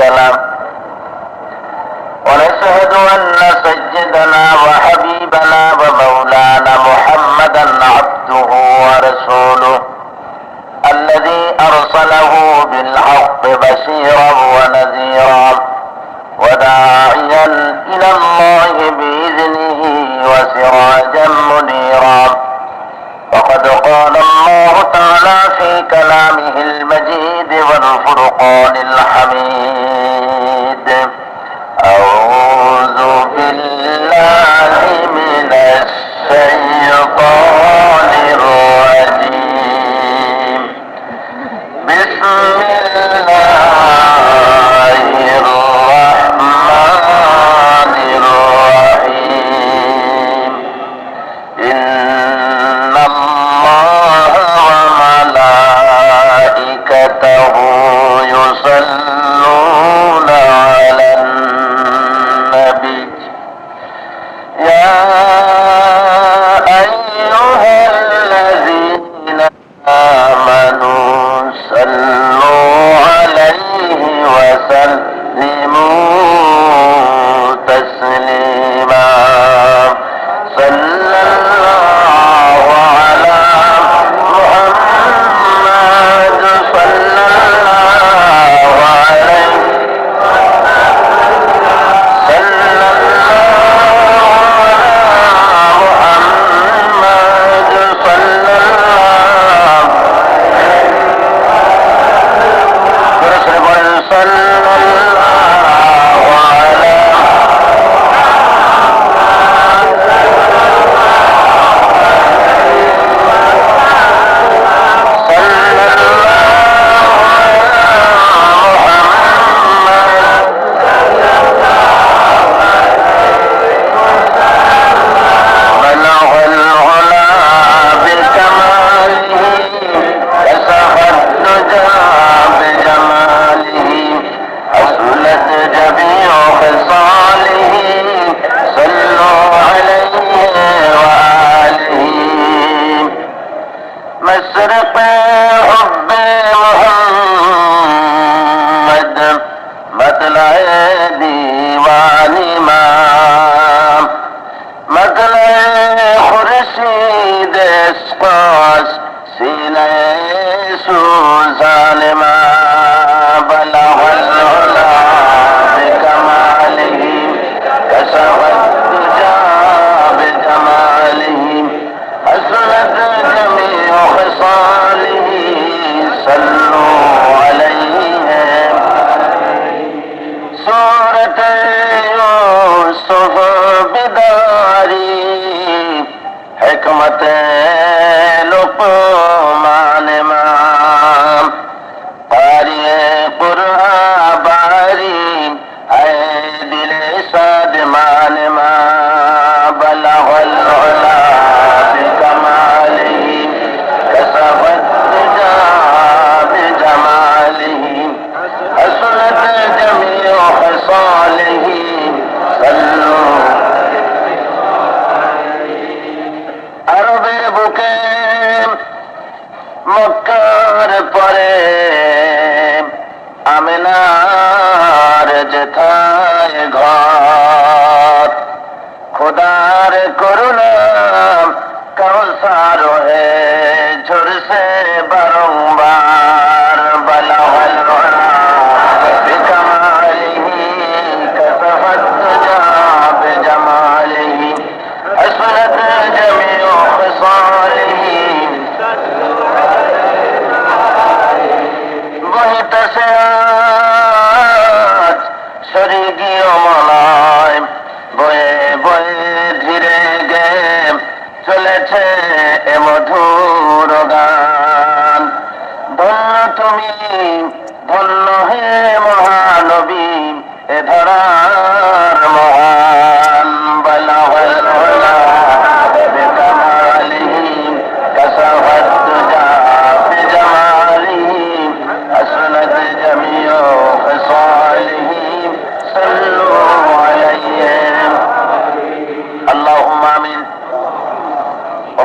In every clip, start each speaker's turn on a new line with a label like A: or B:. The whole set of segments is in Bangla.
A: له ونشهد أن سيدنا وحبيبنا ومولانا محمدا عبده ورسوله الذي أرسله بالحق بشيرا ونذيرا وداعيا إلى الله بإذنه وسراجا منيرا. وقد قال الله تعالى في كلامه المجيد والفرقان الحميد: أعوذ بالله من الشيطان الرجيم. بسم الله الرحمن الرحيم. إن الله وملائكته يصلون على النبي يا أيها الذين آمنوا صلوا عليه وسلموا تسليما. صلى الله على محمد صلى الله عليه صلى الله على محمد صلى الله صلى الله على مشرق حب محمد مطلع دیوان امام مطلع خورشید اسقاس سینہ سوزان ما بلغ العلا بکماله کشف الدجى بجماله حسنت جميع خصاله صلوا عليه. سورة يوسف بداري حکمت لقمان امام قاری قرآن باری اے دل صادمان امام بلغ العلا بکماله کشف الدجى بجماله حسنت جميع خصاله صلوا. আরবের বুকে মক্কার পরে আমিনার যেথায় ঘর খোদার করুণা কাউসার হয়ে ঝরছে বারংবার বলাহল বিকামালিহি কসফত দুজা বিজামালিহি حسنت جميع خصاله وہی تسعات شریگی মলায় বয়ে বয়ে ধীরে গে চলেছে এ মধুর গান। ধন্য তুমি ধন্য হে মহানবী এ ধরার মহান বলাহল উলা বিকামালিহি কসফত দুজা বিজামালিহি حسنت جميع خصاله صلوا عليه. اللهم آمين.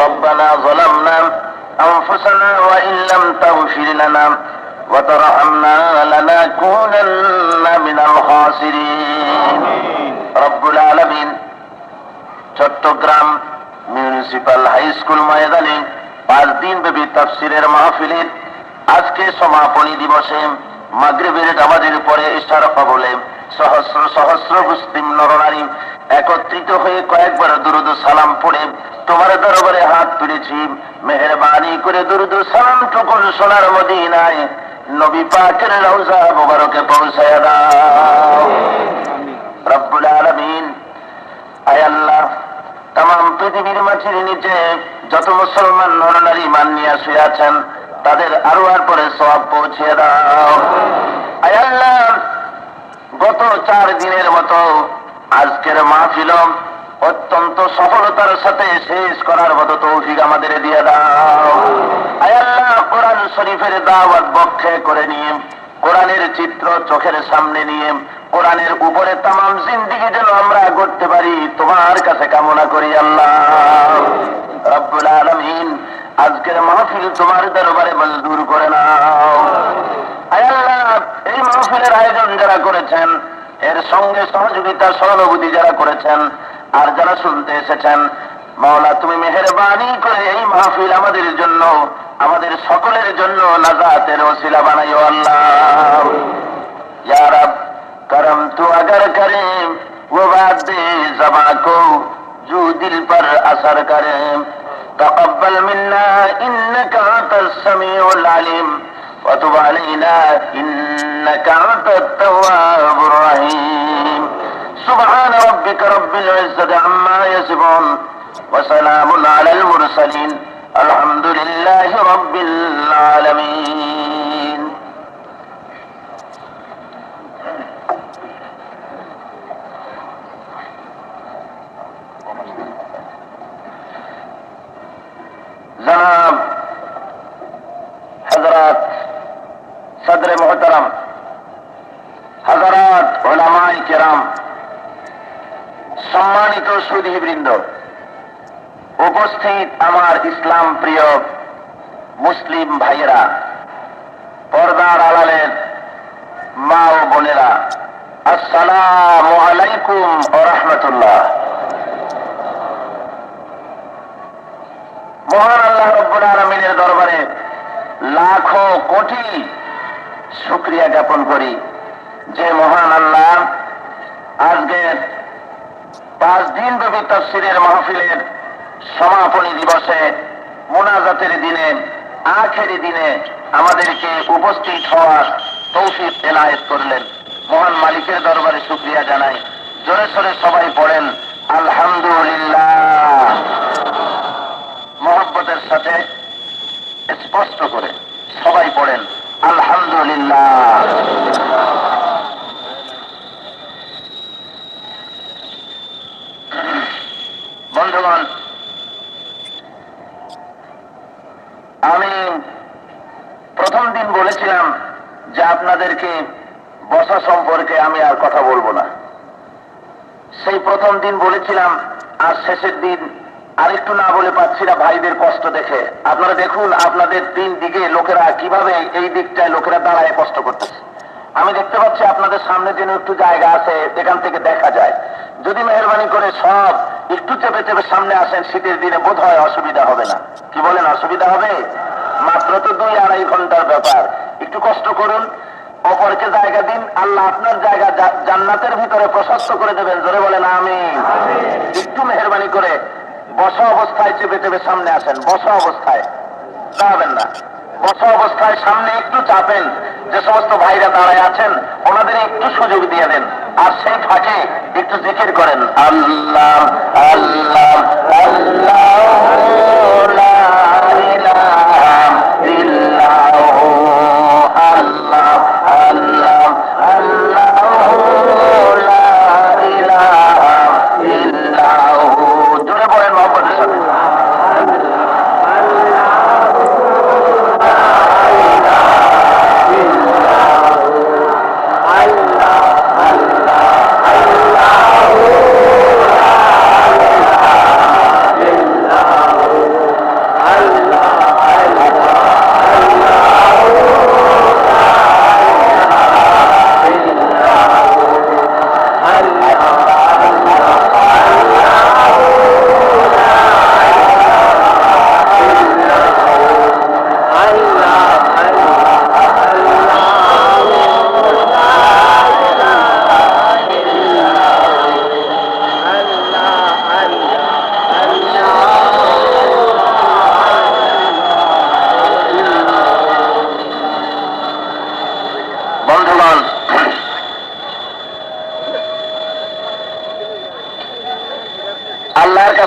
A: ربنا ظلمنا أنفسنا وإن لم تغفر لنا وترحمنا لنكونن من الخاسرين رب العالمين চট্টগ্রাম মিউনিসিপাল হাই স্কুল ময়দানে 5 দিন ব্যাপী তাফসীরের মাহফিলের আজকে সমাপনী দিবসে মাগরিবের নামাজের পরে ইশারা কবলে সহস্র সহস্র মুসলিম নরনারী একত্রিত হয়ে কয়েকবার দুরূদ সালাম পড়ে তোমার দরবারে হাত তুলেছি। মেহেরবানি করে দুরূদ সালাম টুকুন সোনার মদিনায় নবী পাকের রওজা মুবারকে পৌঁছায়া দাও রব্বুল আলামিন। আয় আল্লাহ, তাম পৃথিবীর মাটির নিচে যত মুসলমান নরনারী ঈমান নিয়ে শুয়ে আছেন তাদের আরো আর পরে সওয়াব পৌঁছে দাও। আয় আল্লাহ, গত 4 দিনের মতো আজকের মাহফিল অত্যন্ত সফলতার সাথে শেষ করার মতো তৌফিক আমাদের দিয়ে দাও। আয় আল্লাহ, কোরআন শরীফের দাওয়াত বক্ষে করে নিয়ে, কোরআনের চিত্র চোখের সামনে নিয়ে, কোরআনের উপরে তামাম জিন্দেগি যেন আমরা করতে পারি তোমার কাছে কামনা করি আল্লাহ রব্বুল আলামিন। আজকের মাহফিল তোমার দরবারে মঞ্জুর করে নাও। আয় আল্লাহ, এই মাহফিলের আয়োজন যারা করেছেন, এর সঙ্গে সহযোগিতা সহানুভূতি যারা করেছেন, আর যারা শুনতে এসেছেন, মাওলা তুমি মেহেরবানি করে এই মাহফিল আমাদের জন্য, আমাদের সকলের জন্য নাজাতের ওসিলা বানাইও আল্লাহ। ইয়া রব, करम तो अगर करे वो बात ज़बां को जो दिल पर असर करे, तक़ब्बल मिन्ना इन्नका अंतस समीउल अलीम व तुब अलैना इन्नका अंतत तव्वाबुर रहीम। सुब्हान रब्बिका रब्बिल इज़्ज़ति अम्मा यसिफून व सलामुन अलल मुरसलीन अल्हम्दुलिल्लाहि रब्बिल आलमीन। जनाब हजरात सदर मोहतरम, हजरात उलमाए किराम, सम्मानित সুধীবৃন্দ, উপস্থিত আমার ইসলাম প্রিয় মুসলিম ভাইয়েরা, পর্দার আড়ালের মা ও বোনেরা, আসসালামু আলাইকুম ওয়া রাহমাতুল্লাহ। মহান আল্লাহ রব্বুল আলামিনের দরবারে লাখো কোটি শুকরিয়া জ্ঞাপন করি যে মহান আল্লাহ আজকে 5 দিন ব্যাপী তাফসীরের মাহফিলের সমাপনী দিবসে, মুনাজাতের দিনে, আখেরি দিনে আমাদেরকে উপস্থিত হওয়ার তৌফিক এনায়েত করলেন। মহান মালিকের দরবারে শুকরিয়া জানাই। জোরে সোরে সবাই পড়েন আলহামদুলিল্লাহ, মহব্বতের সাথে স্পষ্ট করে সবাই পড়েন আলহামদুলিল্লাহ। বন্ধুগণ, আমি প্রথম দিন বলেছিলাম যে আপনাদেরকে বসা সম্পর্কে আমি আর কথা বলবো না। সেই প্রথম দিন বলেছিলাম, আর শেষের দিন আরেকটু না বলে পাচ্ছি না ভাইদের কষ্ট দেখে। আপনারা দেখুন আপনাদের 3 দিকে লোকেরা কিভাবে, এই দিকটায় লোকেরা দাঁড়ায় কষ্ট করতেছে। আমি দেখতে পাচ্ছি আপনাদের সামনে যেন একটু জায়গা আছে, এখান থেকে দেখা যায়। যদি মেহেরবানি করে সব একটু চেপে চেপে সামনে আসেন, শীতের দিনে বোধ হয় অসুবিধা হবে না। কি বলেন, অসুবিধা হবে? মাত্র তো 2-2.5 ঘন্টার ব্যাপার। একটু কষ্ট করুন, অপরকে জায়গা দিন, আল্লাহ আপনার জায়গা জান্নাতের ভিতরে প্রশস্ত করে দেবেন। জোরে বলেন আমিন। একটু মেহেরবানি করে বসা অবস্থায় চেপে চেপে সামনে আসেন। বসা অবস্থায় দাঁড়াবেন না, বসা অবস্থায় সামনে একটু চাপেন। যে সমস্ত ভাইরা দাঁড়ায় আছেন ওনাদের একটু সুযোগ দিয়ে দেন। আর সেই ফাঁকে একটু জিকির করেন আল্লাহ আল্লাহ আল্লাহ লা ইলাহা ইল্লাহু আল্লাহ আল্লাহ আল্লাহ লা ইলাহা ইল্লাহু। জোরে বলেন মহব্বতের সাথে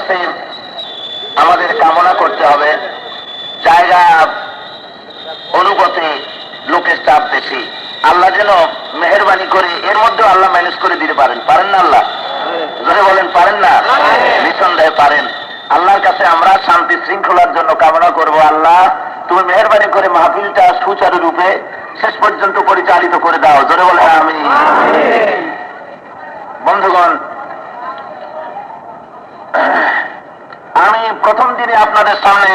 A: কাছে আমাদের কামনা করতে হবে, জায়গা অনুপাতে লোকের চাপ বেশি, আল্লাহ যেন মেহেরবানি করে এর মধ্যে আল্লাহ ম্যানেজ করে দিতে পারেন। পারেন না আল্লাহ? জোরে বলেন, পারেন না? নিঃসন্দেহে পারেন। আল্লাহর কাছে আমরা শান্তি শৃঙ্খলার জন্য কামনা করব, আল্লাহ তুমি মেহেরবানি করে মাহফিলটা সুচারুরূপে শেষ পর্যন্ত পরিচালিত করে দাও। জোরে বলেন আমিন। বন্ধুগণ, আমি প্রথম দিনে আপনাদের সামনে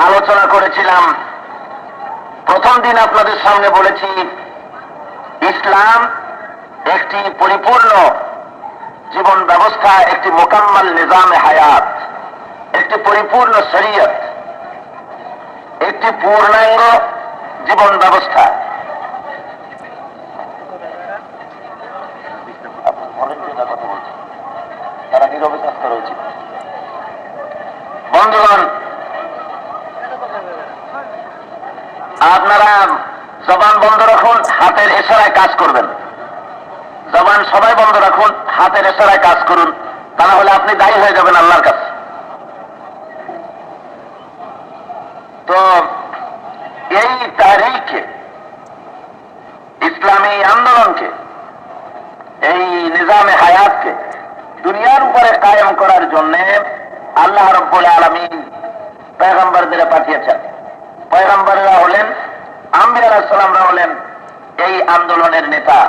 A: আলোচনা করেছিলাম, প্রথম দিন আপনাদের সামনে বলেছি ইসলাম একটি পরিপূর্ণ জীবন ব্যবস্থা, একটি মোকাম্মাল নিজামে হায়াত, একটি পরিপূর্ণ শরীয়ত, একটি পূর্ণাঙ্গ জীবন ব্যবস্থা। তারা নীরবে কাজ করা উচিত। বন্ধুগণ, আপনারা জবান বন্ধ রাখুন, হাতের ইশারায় কাজ করবেন। জবান সবাই বন্ধ রাখুন, হাতের ইশারায় কাজ করুন, তা না হলে আপনি দায়ী হয়ে যাবেন আল্লাহর কাছে। তো এই তারিখে, ইসলামী আন্দোলনকে, এই নিজামে হায়াতকে দুনিয়ার উপরে কায়েম করার জন্য আল্লাহ রাব্বুল আলামিন পয়গম্বরদের পাঠিয়েছেন। পয়গম্বররা হলেন, আম্বিয়া আলাইহিস সালামরা হলেন এই আন্দোলনের নেতা।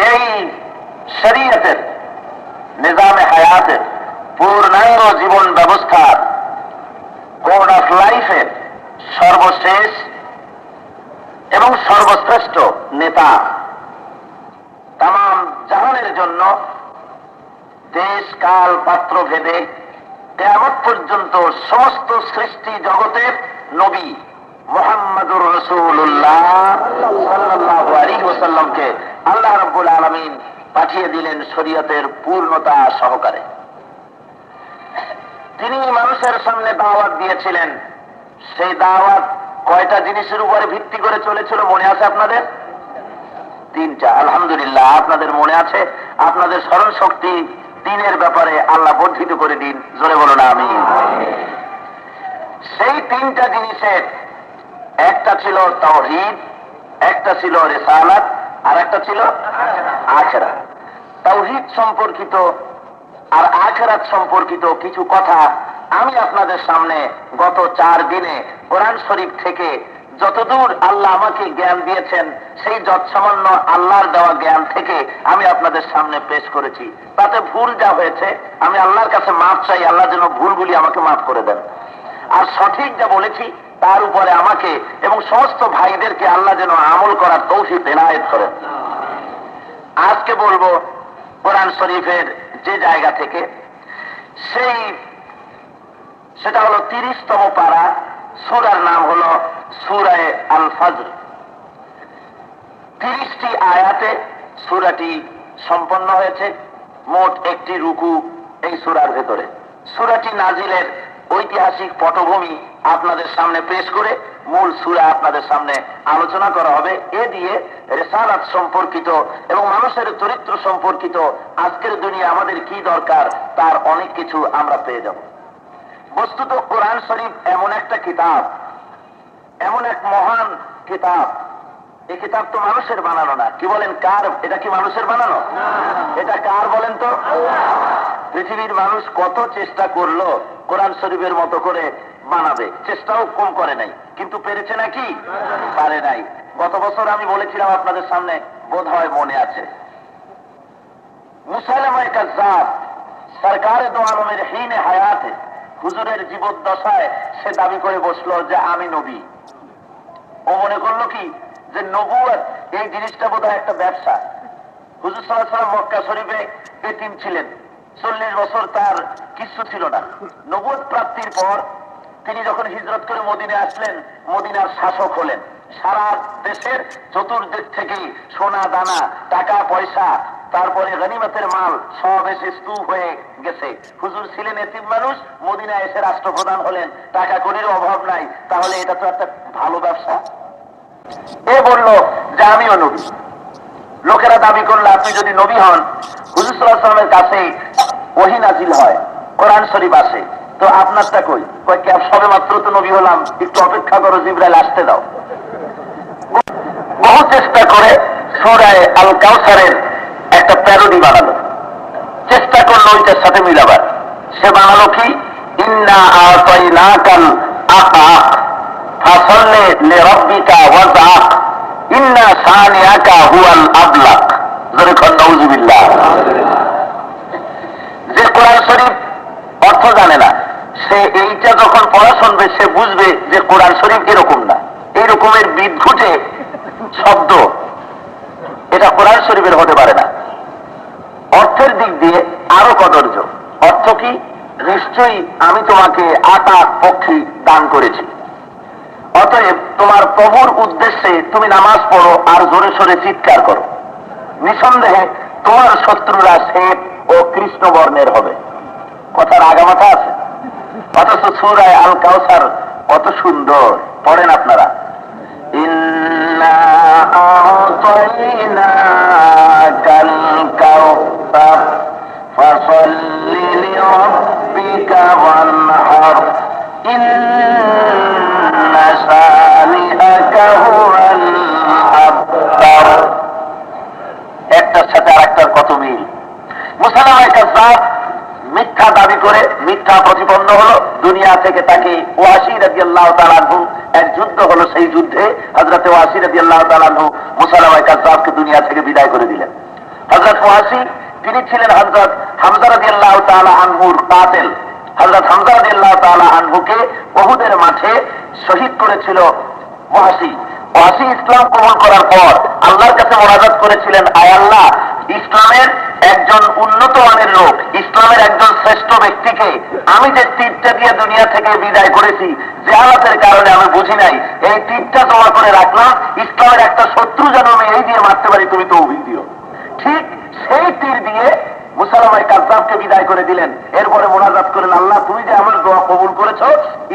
A: এই শরীয়তের নিজামে হায়াতের পূর্ণাঙ্গ জীবন ব্যবস্থার কোড অফ লাইফের সর্বশেষ এবং সর্বশ্রেষ্ঠ নেতা, তামাম জাহানের জন্য দেশ কাল পাত্র ভেদে কিয়ামত পর্যন্ত সমস্ত সৃষ্টি জগতের নবী মুহাম্মদুর রাসূলুল্লাহ সাল্লাল্লাহু আলাইহি ওয়াসাল্লামকে আল্লাহ রাব্বুল আলামিন পাঠিয়ে দিলেন শরীয়তের পূর্ণতা সহকারে। তিনি মানুষের সামনে দাওয়াত দিয়েছিলেন। সেই দাওয়াত কয়টা জিনিসের উপরে ভিত্তি করে চলেছিল মনে আছে আপনাদের? তিনটা। আলহামদুলিল্লাহ, আপনাদের মনে আছে। আপনাদের স্মরণ শক্তি দিনের ব্যাপারে আল্লাহ বর্ধিত করে দিন। জোরে বলুন আমিন। সেই তিনটা জিনিসের একটা ছিল তাওহীদ, একটা ছিল রিসালাত, আর একটা ছিল আখিরাত। তাওহীদ সম্পর্কিত আর আখিরাত সম্পর্কিত কিছু কথা আমি আপনাদের সামনে গত 4 দিনে কোরআন শরীফ থেকে যতদূর আল্লাহ আমাকে জ্ঞান দিয়েছেন সেই যৎসামান্য আল্লাহর দেওয়া জ্ঞান থেকে আমি আপনাদের সামনে পেশ করেছি। তাতে ভুল যা হয়েছে আমি আল্লাহর কাছে মাফ চাই, আল্লাহ যেন ভুলগুলি আমাকে মাফ করে দেন। আর সঠিক যা বলেছি তার উপরে আমাকে এবং সমস্ত ভাইদেরকে আল্লাহ যেন আমল করার তৌফিক এনায়েত করেন। আজকে বলবো কোরআন শরীফের যে জায়গা থেকে, সেটা হলো 30তম পারা, সূরার নাম হলো সূরা আল ফজর। 30টি আয়াতে সূরাটি সম্পন্ন হয়েছে। মোট 1টি রুকু এই সূরার ভেতরে। সূরাটি নাজিলের ঐতিহাসিক পটভূমি আপনাদের সামনে পেশ করে মূল সূরা আপনাদের সামনে আলোচনা করা হবে। এ দিয়ে রিসালাত সম্পর্কিত এবং মানুষের চরিত্র সম্পর্কিত আজকের দুনিয়া আমাদের কি দরকার তার অনেক কিছু আমরা পেয়ে যাব। বস্তুত কোরআন শরীফ এমন একটা কিতাব, এমন এক মহান কিতাব, এই কিতাব তো মানুষের বানানো না। কি বলেন, কার? এটা কি মানুষের বানানো? এটা কার বলেন তো? পৃথিবীর মানুষ কত চেষ্টা করলো কোরআন শরীফের মতো করে বানাবে, চেষ্টাও কম করে নাই, কিন্তু পেরেছে নাকি? পারে নাই। গত বছর আমি বলেছিলাম আপনাদের সামনে, বোধ হয় মনে আছে, মুসাইলামায়ে কাজ্জাব সরকারে দো আলমের হিনে হায়াতে, হুজুরের জীবদ্দশায় সে দাবি করে বসলো যে আমি নবী। ও মনে করলো কি যে নবুয়ত এই জিনিসটা বোধহয় একটা ব্যবসা। হুজুর সাল্লাল্লাহু আলাইহি ওয়াসাল্লাম মক্কা শরীফে এতিম ছিলেন, 40 বছর তার কিছু ছিল না। নবুয়ত প্রাপ্তির পর তিনি যখন হিজরত করে মদিনায় আসলেন, মদিনার শাসক হলেন। সারা দেশের চতুর্দিক থেকে সোনা দানা, টাকা পয়সা, তারপরে গনিমতের মাল সব এসে স্তূপ হয়ে গেছে। হুজুর ছিলেন এতিম মানুষ, মদিনায় এসে রাষ্ট্রপ্রধান হলেন, টাকা কড়ির অভাব নাই। তাহলে এটা তো একটা ভালো ব্যবসা। এ বলল যে আমিও নবী। লোকেরা দাবি করলে আপনি যদি নবী হন, হুজুর সাল্লাল্লাহু আলাইহি ওয়াসাল্লামের কাছে ওহী নাজিল হয়, কোরআন শরীফ আসে, তো আপনারটা কই? কয় কি সবে মাত্র তো নবী হলাম, একটু অপেক্ষা করো, জিবরাইল আসতে দাও। বহু চেষ্টা করে সূরা আল কাউসারের একটা প্যারোডি বানালো, চেষ্টা করলো ওইটার সাথে মিলাবার। সে বানালো কি, ইন্না আতাইনাকাল আকাক ফাসাল্লি লিরাব্বিকা ওয়াজআক ইন্না সানিয়াকা হুয়াল আবলাক। জোরে কোন নাউযুবিল্লাহ। যে কোরআন শরীফ অর্থ জানে না, সে এইটা যখন পড়া শুনবে সে বুঝবে যে কোরআন শরীফ এরকম না, এরকমের বিদঘুটে শব্দ এটা কোরআন শরীফের হতে পারে না। অর্থের দিক দিয়ে আরো কদর্য। অর্থ কি? নিশ্চয়ই আমি তোমাকে আকাশ পক্ষী দান করেছি, অতএব তোমার প্রভুর উদ্দেশ্যে তুমি নামাজ পড়ো আর জোরে সোরে চিৎকার করো, নিঃসন্দেহে তোমার শত্রুরা শ্বেত ও কৃষ্ণ বর্ণের হবে। কথার আগামাথা আছে, অথচ সূরা আল কাউসার কত সুন্দর। পড়েন আপনারা, ইন্না আতাইনাকাল কাউসার ফাসাল্লি লিরাব্বিকা ওয়ানহার ইন্না সানিআকা হুয়াল আবতার। একটার সাথে আরেকটার কত মিল। মুসাইলামা কাযযাব মিথ্যা দাবি করে মিথ্যা প্রতিপন্ন হলো, দুনিয়া থেকে তাকে ওয়াসি রাদিয়াল্লাহু তাআলা আনহু, এক যুদ্ধ হলো, সেই যুদ্ধে হযরত ওয়াসি রাদিয়াল্লাহু তাআলা আনহু মুসাইলামা কাযযাবকে দুনিয়া থেকে বিদায় করে দিলেন। হযরত ওয়াসি তিনি ছিলেন হযরত হামজা রাদিয়াল্লাহু তাআলা আনহুর কাতিল। হযরত হামজা রাদিয়াল্লাহু তাআলা আনহুকে উহুদের মাঠে শহীদ করেছিল ওয়াসি। ওয়াসি ইসলাম কবুল করার পর আল্লাহর কাছে মুনাজাত করেছিলেন, আয় আল্লাহ, ইসলামের একজন উন্নত মানের লোক, ইসলামের একজন শ্রেষ্ঠ ব্যক্তিকে আমি যে তীরটা দিয়ে দুনিয়া থেকে বিদায় করেছি, জাহালাতের কারণে আমি বুঝি নাই, এই তীরটা জমা করে রাখলাম, ইসলামের একটা শত্রু যেন আমি এই দিয়ে মারতে পারি, তুমি তৌফিক দিও। ঠিক সেই তীর দিয়ে মুসাইলামা কাযযাবকে বিদায় করে দিলেন। এরপরে মুনাজাত করেন, আল্লাহ তুমি যে আমার দোয়া কবুল করেছো,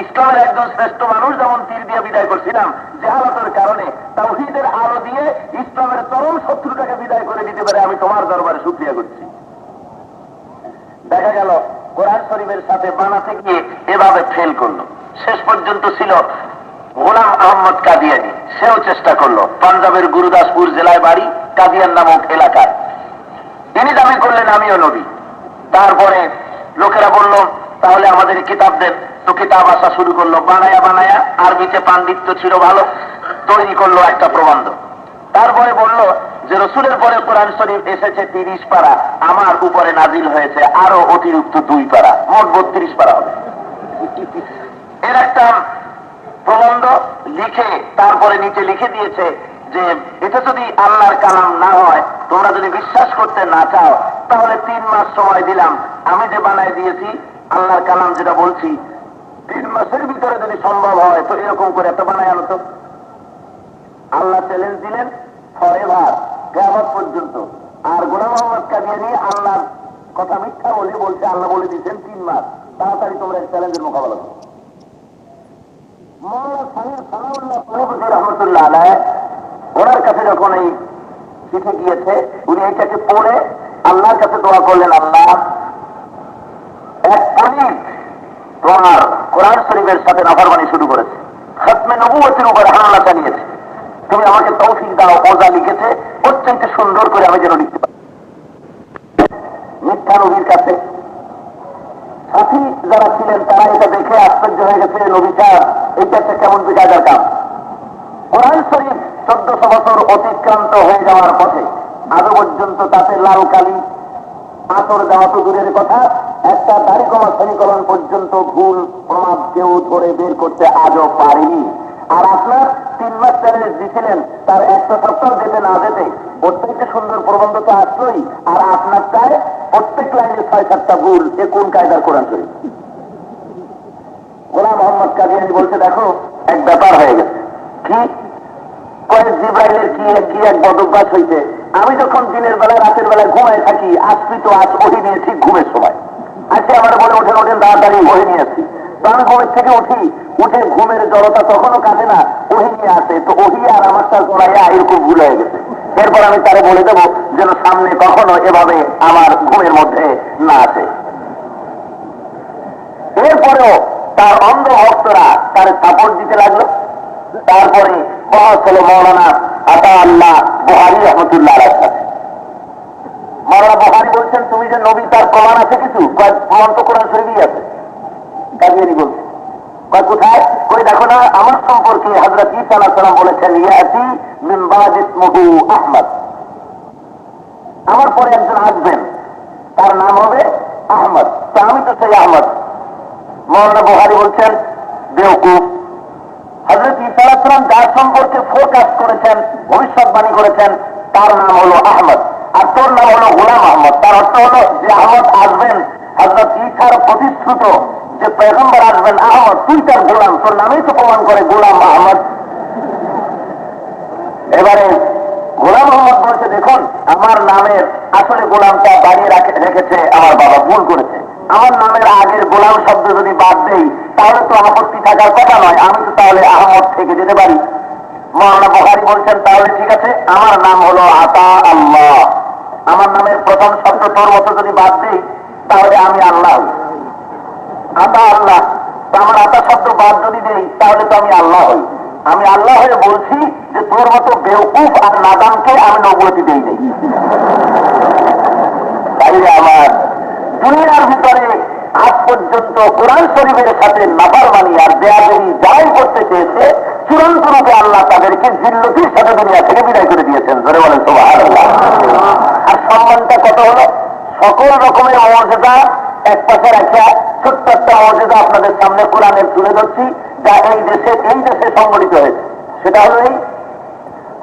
A: ইসলামের একজন শ্রেষ্ঠ মানুষ যেমন তীর দিয়ে বিদায় করছিলাম, জাহালাতের কারণে তাওহীদের আলো দিয়ে ইসলামের চরম শত্রুটাকে বিদায় করে দিতে পারে, আমি তোমার দরবারে শুকরিয়া করছি। দেখা গেল কোরআন শরীফের সাথে বানাতে গিয়ে এভাবে ফেল করলো। শেষ পর্যন্ত ছিল গোলাম আহমদ কাদিয়ানি, সেও চেষ্টা করলো। পাঞ্জাবের গুরুদাসপুর জেলায় বাড়ি, কাদিয়ান নামক এলাকায়। তিনি দাবি করলেন আমিও নবী। তারপরে লোকেরা বলল তাহলে আমাদের কিতাব দেন, তো কিতাব আসা শুরু করলো। বানায়া বানায়া, আরবিতে পাণ্ডিত্য ছিল ভালো, তৈরি করলো একটা প্রবন্ধ। তারপরে বলল যে রসুলের পরে কোরআন শরীফ এসেছে 30 পারা, আমার উপরে নাজিল হয়েছে আরো অতিরিক্ত 2 পারা, মোট 32 পারা হবে। এর একটা প্রবন্ধ লিখে তারপরে নিচে লিখে দিয়েছে যে এটা যদি আল্লাহর কালাম না হয়, তোমরা যদি বিশ্বাস করতে না চাও, তাহলে 3 মাস সময় দিলাম, আমি যে বানায় দিয়েছি আল্লাহর কালাম যেটা বলছি, 3 মাসের ভিতরে যদি সম্ভব হয় তো এরকম করে একটা বানায় আনো তো। আল্লাহ চ্যালেঞ্জ দিলেন ফরএভার, কিয়ামত পর্যন্ত। আর গোলাম মোহাম্মদ কাদিয়ানি আল্লাহর কথা মিথ্যা বলে বলছে, আল্লাহ বলে দিয়েছেন 3 মাস, তাড়াতাড়ি তোমরা এই চ্যালেঞ্জের মোকাবেলা করো। মওলানা সাহেব সানাউল্লাহ পরবর্তী রহমতুল্লাহ আলাইহি ওনার কাছে যখন এই চিঠি গিয়েছে, উনি এইটাকে পড়ে আল্লাহর কাছে দোয়া করলেন, আল্লাহ, এক পণ্ডিত তোমার কোরআন শরীফের সাথে নাফরমানি শুরু করেছে, খতমে নবুয়তের উপর হামলা চালিয়েছে, তুমি আমাকে তৌফিক দাও। ওজা লিখেছে অত্যন্ত সুন্দর করে আমি যেন লিখতে পারি। মিথ্যা নবীর কাছে সাথী যারা ছিলেন তারা এটা দেখে আশ্চর্য হয়ে গেছে, নবী সাহেব এটা একটা কেমন বেকায়দার কাজ। কোরআন শরীফ 1400 বছর অতিক্রান্ত হয়ে যাওয়ার পথে আজও পর্যন্ত তাতে লাল কালি আতর দেওয়া তো দূরের কথা, একটা দাড়ি কমা সেমিকলন পর্যন্ত ভুল প্রমাদ কেউ ধরে বের করতে আজও পারেনি। আর আপনার 3 মাস চ্যালেঞ্জ দিছিলেন, তার একটা সপ্তাহ যেতে না যেতে প্রত্যেকটা সুন্দর প্রবন্ধ তো আসলোই, আর আপনার চায় প্রত্যেক লাইনে 6-7টা ভুল। এ কোন কায়দার কোরআন শরীফ? গোলাম মোহাম্মদ কাদিয়ানি বলছে, দেখো এক ব্যাপার হয়ে গেছে। কি? কয়েক জিব্রাইলের কি এক বদভ্যাস হইছে। আমি যখন দিনের বেলায় রাতের বেলায় ঘুমায় থাকি, আসবি তো আজ ওহি নিয়ে ঠিক ঘুমের সময় আজকে আমার বলে ওঠেন ওঠেন তাড়াতাড়ি ওহি নিয়ে আসছি। তো আমি ঘুমের থেকে উঠে ঘুমের জড়তা তখনও কাটে না, ওহি নিয়ে আসে, তো ওহি আর আমারটা জড়াইয়া এরকম ভুল হয়ে গেছে। এরপর আমি তারে বলে দেবো যেন সামনে কখনো এভাবে আমার ঘুমের মধ্যে না আসে। এরপরেও তার অন্ধ ভক্তরা তার সাপোর্ট দিতে লাগলো। তারপরে বহস হল মৌলানা আতা আল্লাহ বুহারি রহমতুল্লাহ আলাইহির সাথে। মৌলানা বুহারি বলছেন, তুমি যে নবী তার প্রমাণ আছে কিছু? প্রমাণ তো কোরআন শরীফেই আছে। কাজিয়ানি বলছে, কোথায়? কই দেখো না, আমার সম্পর্কে হযরত ঈসা আলাইহিস সালাম বলেছেন ইয়াতি মিন বাদ ইসমুহু আহমদ, আমার পরে একজন আসবেন তার নাম হবে আহমদ, তা আমি তো সেই আহমদ। মৌলানা বুখারী বলছেন বেওকুফ, হযরত ঈসা আলাইহিস সালাম যার সম্পর্কে ফোরকাস্ট করেছেন, ভবিষ্যৎবাণী করেছেন, তার নাম হলো আহমদ, আর তোর নাম হলো গোলাম আহমদ। তার অর্থ হলো যে আহমদ আসবেন, হযরত ঈসার প্রতিশ্রুত যে পয়গম্বর আসবেন আহমদ, তুই তার গোলাম, তোর নামেই তো প্রমাণ করে গোলাম আহমদ। এবারে গোলাম আহমদ বলছে, দেখুন আমার নামের আসলে গোলামটা বাড়িয়ে রেখেছে আমার বাবা, ভুল করেছে। আমার নামের আগের গোলাম শব্দ যদি বাদ দেই তাহলে তো আপত্তি থাকার কথা নয়, আমি তো তাহলে আহমদ থেকে যেতে পারি। মৌলানা বুখারী বলছেন তাহলে ঠিক আছে, আমার নাম হলো আতা আল্লাহ, আমার নামের প্রথম শব্দ তোর মতো যদি বাদ দেই তাহলে আমি আল্লাহ। আতা আল্লাহ, আমার আতা শব্দ বাদ যদি দেই তাহলে তো আমি আল্লাহ হই। আমি আল্লাহ হয়ে বলছি যে তোর মতো বেওকুফ আর নাদানকে আমি নবুয়তি দেই নাই। তাইলে আমার দুনিয়ার ভিতরে আজ পর্যন্ত কোরআন শরীফের সাথে নাফরমানি আর বেয়াদবি যাই করতে চেয়েছে, চূড়ান্ত রূপে আল্লাহ তাদেরকে জিল্লতির সাথে দুনিয়া থেকে বিদায় করে দিয়েছেন। ধরে বলেন সুবহানাল্লাহ। আর সম্মানটা কত হলো, সকল রকমের মর্যাদা এক পাশে রাখিয়া ছোট্ট একটা মর্যাদা আপনাদের সামনে কোরআনের তুলে ধরছি, যা এই দেশে সংগঠিত হয়েছে। সেটা হলো এই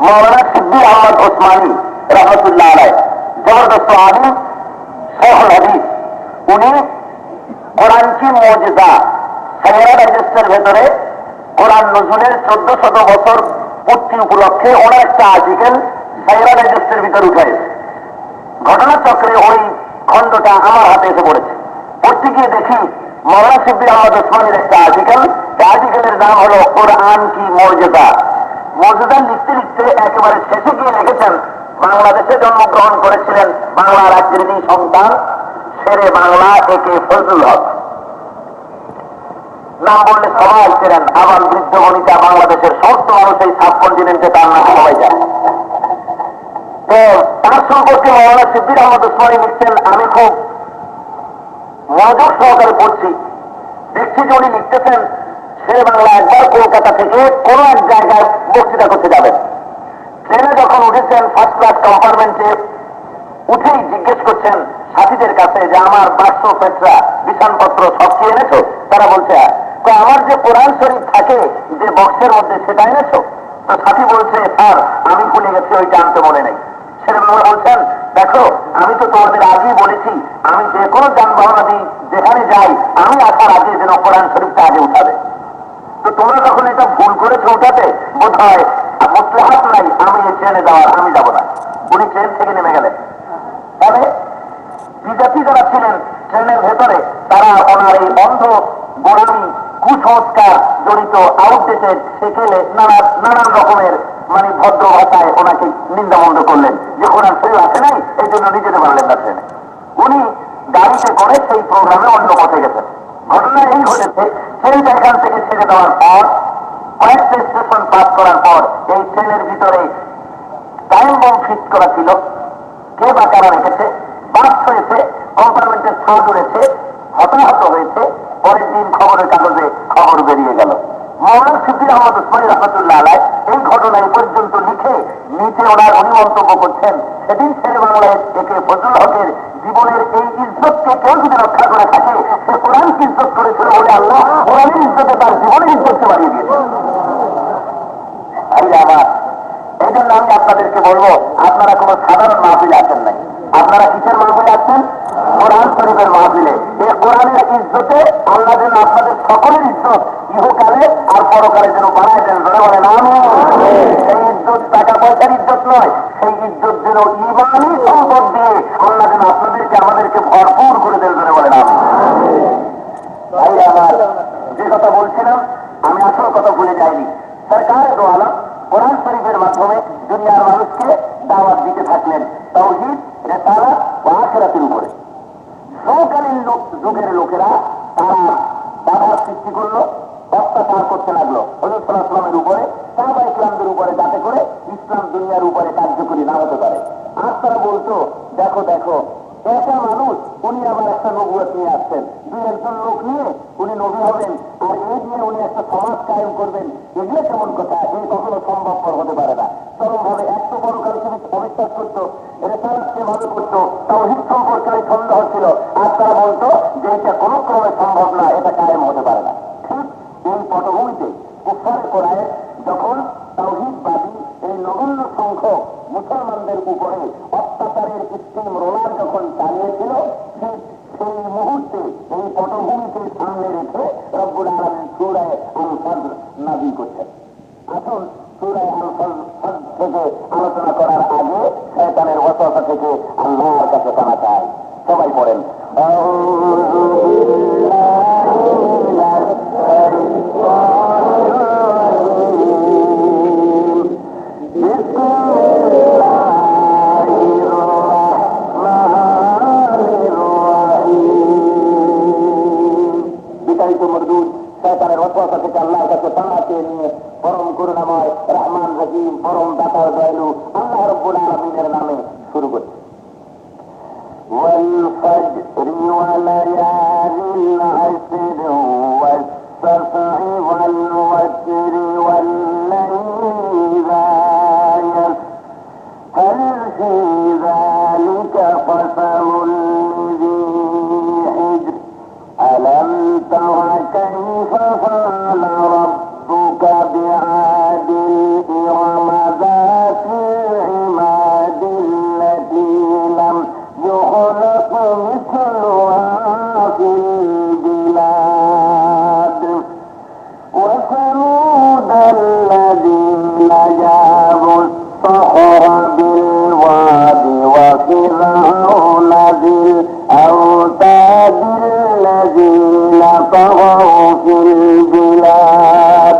A: মৌলানা সিদ্দিক আহমদ ওসমানী রহমতুল্লাহ আলাইহ, জবরদস্ত আলিম, শাইখুল হাদিস। উনি কোরআন কি মুজিজা সাইরা ডাইজেস্টের ভেতরে কোরআন নজরুলের 1400 বছর পূর্তি উপলক্ষে ওনার একটা আর্টিকেল সাইরা ডাইজেস্টের ভিতরে উঠাইছে। ঘটনাচক্রে ওই খণ্ডটা আমার হাতে এসে পড়েছে। পড়তে গিয়ে দেখি মৌলানা সিদ্দিক আহমদ ওসমানীর একটা আর্টিকেল, আর্টিকেলের নাম হলো কোরআন কি মুজিজা। মুজিজা লিখতে লিখতে একেবারে শেষে গিয়ে লিখেছেন, বাংলাদেশে জন্মগ্রহণ করেছিলেন বাংলা রাজ্যের সন্তান শেরে বাংলা একে ফজলুল হক। নাম বললে সবাই ছিলেন, আবার বৃদ্ধ বনিতা বাংলাদেশের সমস্ত মানুষ এই সাবকন্টিনেন্টে তার নাম সবাই যায়। তো তার সম্পর্কে মৌলানা সিদ্দিক আহমদ ওসমানী লিখছেন, আমি খুব মনোযোগ সহকারে পড়ছি, দেখছি যে উনি লিখতেছেন শেরে বাংলা একবার কলকাতা থেকে কোন এক জায়গায় বক্তৃতা করতে যাবেন। ট্রেনে যখন উঠেছেন ফার্স্ট ক্লাস কম্পার্টমেন্টে উঠেই জিজ্ঞেস করছেন সাথীদের কাছে যে আমার বাক্স পেট্রা বিছানপত্র সব কি এনেছো? তারা বলছে আমার যে কোরআন শরীফ থাকে যে বক্সের মধ্যে সেটা এনেছো? তো সাথী বলছে স্যার আমি ভুলে গেছি, ওইটা আনতে মনে নেই। ছেলে বাবা বলছেন দেখো আমি তো তোমাদের আগেই বলেছি আমি যে কোনো যানবাহন আদি যেখানে যাই আমি আসার আগে যেন কোরআন শরীফটা আগে উঠাবে। তো তোমরা যখন এটা ভুল করেছো উঠাতে, বোধ হয় মুসলাহাত নাই আমি এই ট্রেনে যাওয়ার, আমি যাব না। উনি ট্রেন থেকে নেমে গেলেন। তবে বিজাতি যারা ছিলেন ট্রেনের ভেতরে তারা ওনার এই অন্ধ গোড়ামি কুসংস্কার জড়িত আউটডেটেড সেকেলে নানান রকমের মানে ভদ্র ভাষায় ওনাকে নিন্দামন্দ করলেন যে কোরআন শরীফ আছে নাই, এই জন্য নিয়ে যেতে পারলেন না ট্রেনে। উনি গাড়িতে করে সেই প্রোগ্রামে অন্য পথে গেছেন। ঘটনা এই ঘটেছে, ট্রেনটা এখান থেকে ছেড়ে দেওয়ার পর কয়েকটা স্টেশন পাস করার পর এই ট্রেনের ভিতরে টাইম বম ফিক্স করা ছিল। কে বা কারা রেখেছে, বাস্ট হয়েছে, কম্পার্টমেন্টের ছাদ উড়েছে, হতাহত হয়েছে। পরের দিন খবরের কাগজে খবর বেরিয়ে গেল। মৌলানা সিদ্দিক আহমদ ওসমানী রহমতুল্লাহ আলাইহ এই ঘটনা এই পর্যন্ত লিখে নিচে ওনার উনি মন্তব্য করছেন, সেদিন শেরে বাংলায় একে ফজলুল হকের জীবনের এই ইজ্জতকে কেউ যদি রক্ষা করে থাকে সে কোরআনকে ইজ্জত করেছিল বলে আল্লাহ কোরআনের ইজ্জতে তার জীবনের ইজ্জতকে বাড়িয়ে দিয়েছে। আমার এই জন্য আমি আপনাদেরকে বলবো আপনারা কোন সাধারণ মাহফিলে আসেন নাই, আপনারা কিসের মাহফিলে আসছেন? কোরআন শরীফের মাহফিলে। এই কোরআনের ইজ্জতে আল্লাহ যেন আপনাদের সকলের ইজ্জত ইহকালে আর পরকালে যেন বাড়ায় দেন। ধরে বলেন আমিন। সেই ইজ্জত টাকা পয়সার ইজ্জত নয়, সেই ইজ্জত যেন ইমানি সম্পদ দিয়ে আল্লাহ যেন আপনাদেরকে আমাদেরকে ভরপুর করে দেন। ধরে বলেন আমিন। ভাই আমার যে কথা বলছিলাম আমি আসল কথা ভুলে যাইনি। সরকার দোয়ালা কোরআন শরীফের মাধ্যমে দুনিয়ার মানুষকে দাওয়াত দিতে থাকলেন তাওহীদ, রিসালাত ও আখিরাতের উপরে। সমকালীন যুগের লোকেরা তারা বাধার সৃষ্টি করলো, অত্যাচার করতে লাগলো হযরত সাল্লাল্লাহু আলাইহি ওয়াসাল্লামের উপরে, সাহাবায়ে কিরামদের উপরে, যাতে করে ইসলাম দুনিয়ার উপরে কার্যকরী না হতে পারে। আর তারা বলতো, দেখো দেখো একটা মানুষ, উনি আবার একটা নবুয়ত নিয়ে আসছেন, দুই একজন লোক নিয়ে উনি নবী হবেন, আর এই নিয়ে উনি একটা সমাজ কায়েম করবেন, এগুলো কেমন কথা? এই কখনো সম্ভবপর হতে পারে না। চরম ভাবে এত বড় কালকে অবিশ্বাস করতো, রেসালাতকে ভাবে করতো, তাওহীদ সম্পর্কে সন্দেহ ছিল। আর তারা বলতো যে এটা কোনো ক্রমে সম্ভব না, এটা কায়েম হতে পারে না। ঠিক এই পটভূমিতে কুফার কোরআন যখন তাওহীদবাদী এই নগণ্য সংখ্যক মুসলমানদের উপরে অত্যাচারের স্টিম রোলার যখন চালিয়েছিল, ঠিক সেই মুহূর্তে এই পটভূমিকে সামনে রেখে রব্বুল আলামিন সূরা আল ফজর নাযিল করছেন। আসুন সূরা আল ফজর থেকে আলোচনা করার আগে শয়তানের ওয়াসওয়াসা থেকে আল্লাহর কাছে ক্ষমা চাই। সবাই পড়েন আউযু বিল্লাহি মিনাশ শাইতানির রাজিম। বিসমিল্লাহির রাহমানির রাহিম। বিতাড়িত মরদুদ শয়তানের ওয়াসওয়াসা থেকে আল্লাহর কাছে ক্ষমা চেয়ে নিয়ে পরম করুণাময় রহমান রহিম পরম দাতার দয়ালু আল্লাহ রাব্বুল আলামিনের নামে শুরু করছি। والفجر وليالي العشر والسبع والوتر والليل إذا يسر هل في ذلك قسم لذي حجر ألم تر كيف فعل ربك بعاد إرم ذات العماد التي لم يخلق مثلها في البلاد وثمود الذين جابوا الصخر بالواد وفرعون ذي الأوتاد الذين طغوا في البلاد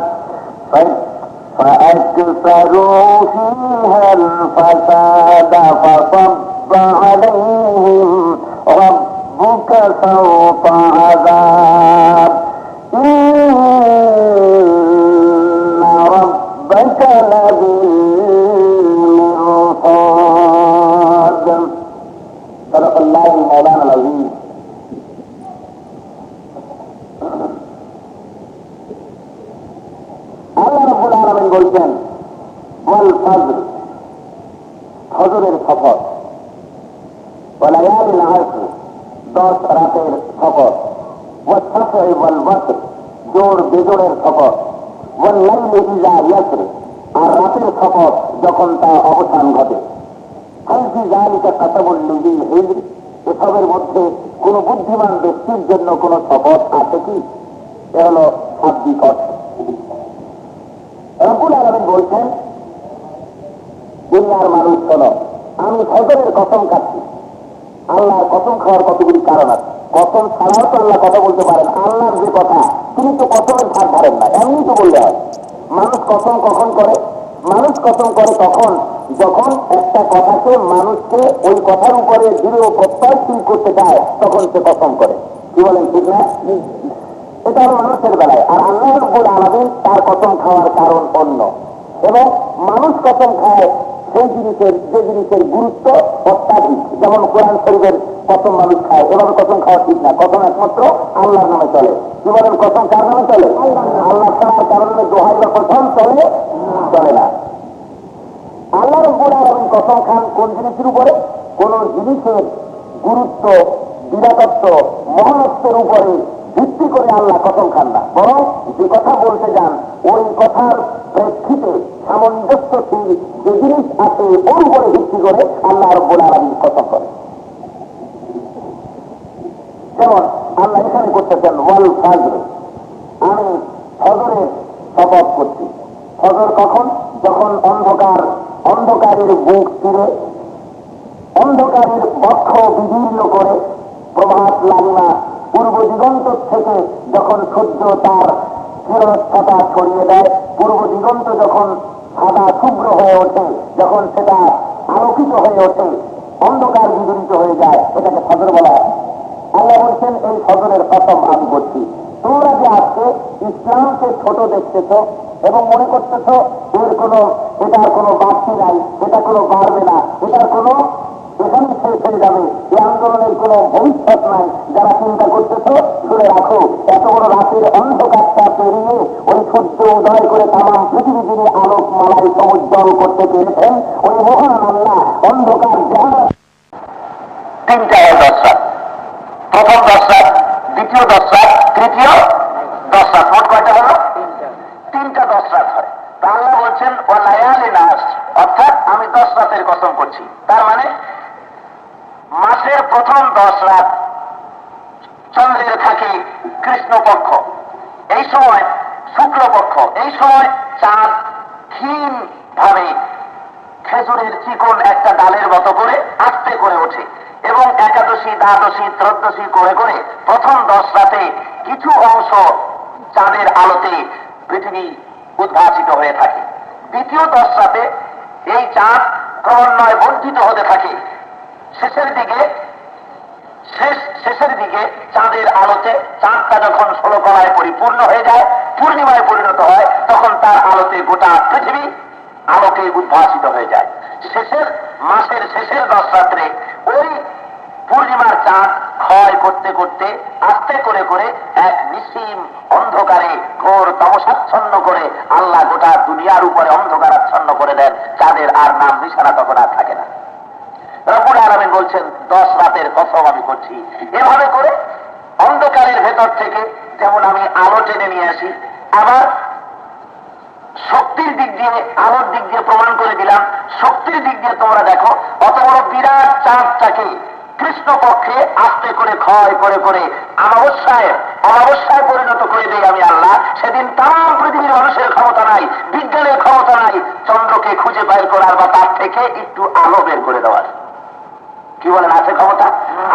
A: فأكثروا فيها الفساد فصب عليهم ربك سوط عذاب إن ربك لبالمرصاد صدق الله مولانا العظيم। আল্লাহ রাব্বুল আলামিন বলছেন ওয়াল ফজর, ফজরের শপথ, ওয়ালায়ালিল আশর, 10 রাতের শপথ, ওয়াস-সাফ'i ওয়াল ওয়াতর, জোড় বেজোড়ের শপথ, ওয়াল লাইলি ইযা ইয়াসর, আর রাতের শপথ যখন তা অবসান ঘটে। হাল ফি যালিকা কাসামুল লিযি হিজর, এসবের মধ্যে কোন বুদ্ধিমান ব্যক্তির জন্য কোন শপথ আছে কি? এ হলো শাব্দিক অর্থ। রব্বুল আলামিন বলছেন, দুনিয়ার মানুষ শোনো, আমি ফজরের কসম খাচ্ছি। আল্লাহর কসম খাওয়ার কতগুলি কারণ আছে। কসম ছাড়াও তো আল্লাহ কথা বলতে পারেন। আল্লাহর যে কথা, তিনি তো কসমের ধার ধারেন না, এমনি তো বললে হয়। মানুষ কসম কখন করে? মানুষ কসম করে তখন যখন একটা কথাকে মানুষকে ওই কথার উপরে দৃঢ় প্রত্যয়শীল করতে চায়, তখন সে কসম করে। কি বলেন, ঠিক না? এটা হলো মানুষের বেলায়। আর আল্লাহ রাব্বুল আলামিন তার কসম খাওয়ার কারণ অন্য। এবং মানুষ কসম খায় সেই জিনিসের, যে জিনিসের গুরুত্ব অত্যাধিক। যেমন কোরআন শরীফের কসম মানুষ খায়, এভাবে কসম খাওয়া ঠিক না। কসম একমাত্র আল্লাহর নামে চলে। কি বলেন, কসম কার নামে চলে? আল্লাহ ছাড়া কারণে দোহাই বা কসম চলে না। আল্লাহ রাব্বুল আলামিন কসম খান কোন জিনিসের উপরে? কোন জিনিসের গুরুত্ব, বিরাটত্ব, মহানত্বের উপরে ভিত্তি করে আল্লাহ কসম খান না, বরং যে কথা বলতে যান ওই কথার প্রেক্ষিতে সামঞ্জস্যশীল যে জিনিস আছে ওর উপরে ভিত্তি করে আল্লাহ রাব্বুল আলামিন কসম করে। যেমন আল্লাহ এখানে করতেছেন ওয়াল ফজর, আমি ফজরের শপথ করছি। ফজর কখন? যখন অন্ধকারের বুক চিরে, অন্ধকারের বক্ষ বিদীর্ণ করে প্রভাত লালিমা পূর্ব দিগন্ত থেকে যখন সূর্য তার কিরণচ্ছটা ছড়িয়ে দেয়, পূর্ব দিগন্ত যখন সাদা শুভ্র হয়ে ওঠে, যখন সেটা আলোকিত হয়ে ওঠে, অন্ধকার বিদূরিত হয়ে যায়, এটাকে ফজর বলা হয়। আল্লাহ বলছেন এই ফজরের কসম আমি করছি, তোমরা যে আজকে ইসলামকে ছোট দেখতেছ এবং মনে করতেছ এটার কোনো বাড়তি নাই, এটা কোনো বাড়বে না, এটার কোনো এখানে শেষ হয়ে যাবে, এই আন্দোলনের কোনো ভবিষ্যৎ নাই, যারা চিন্তা করতেছ শুনে রাখো, এত বড় রাতের অন্ধকারটা পেরিয়ে ওই সূর্য উদয় করে তাম পৃথিবী যিনি আলোক মালায় সমুজ্জ্বল করতে পেরেছেন, ওই মহান আল্লাহ অন্ধকার জাহান। তিনটা হয় 10 রাত, প্রথম 10 রাত, দ্বিতীয় 10 রাত, তৃতীয় 10 রাত, মোট কয়টা হলো? তিনটা 10 রাত হয়। আল্লাহ বলছেন ও লায়ালি নাস, অর্থাৎ আমি 10 রাতের কসম করছি। তার মানে মাসের প্রথম 10 রাত চন্দ্রের থাকে কৃষ্ণপক্ষ, এই সময় শুক্লপক্ষ, এই সময় চাঁদ ক্ষীণ ভাবে খেজুরের চিকন একটা ডালের মতো করে আস্তে করে ওঠে এবং একাদশী, দ্বাদশী, ত্রয়োদশী করে করে প্রথম 10 রাতে কিছু অংশ চাঁদের আলোতে পৃথিবী উদ্ভাসিত হয়ে থাকে। দ্বিতীয় 10 রাতে এই চাঁদ ক্রমান্বয়ে বর্ধিত হতে থাকে। শেষের দিকে চাঁদের আলোতে চাঁদটা যখন 16 কলায় পরিপূর্ণ হয়ে যায়, পূর্ণিমায় পরিণত হয়, তখন তার আলোতে গোটা পৃথিবী আলোকে উদ্ভাসিত হয়ে যায়। মাসের শেষের 10 রাত্রে ওই পূর্ণিমার চাঁদ ক্ষয় করতে করতে আস্তে করে করে এক নিসীম অন্ধকারে ঘোর তমসাচ্ছন্ন করে আল্লাহ গোটা দুনিয়ার উপরে অন্ধকার আচ্ছন্ন করে দেন। চাঁদের আর নাম নিশানা তখন আর থাকে না। রব্বুল আলামিন বলছেন 10 রাতের কসম আমি করছি। এভাবে করে অন্ধকারের ভেতর থেকে যেমন আমি আলো টেনে নিয়ে আসি, আবার শক্তির দিক দিয়ে আলোর দিক দিয়ে প্রমাণ করে দিলাম। শক্তির দিক দিয়ে তোমরা দেখো, অত বড় বিরাট চাঁদটাকে কৃষ্ণপক্ষে আস্তে করে ক্ষয় করে করে অমাবস্যায় পরিণত করে দেই আমি আল্লাহ। সেদিন তাম পৃথিবীর মানুষের ক্ষমতা নাই, বিজ্ঞানের ক্ষমতা নাই চন্দ্রকে খুঁজে বের করার বা তার থেকে একটু আলো বের করে দেওয়ার। কি বলেন, আছে ক্ষমতা?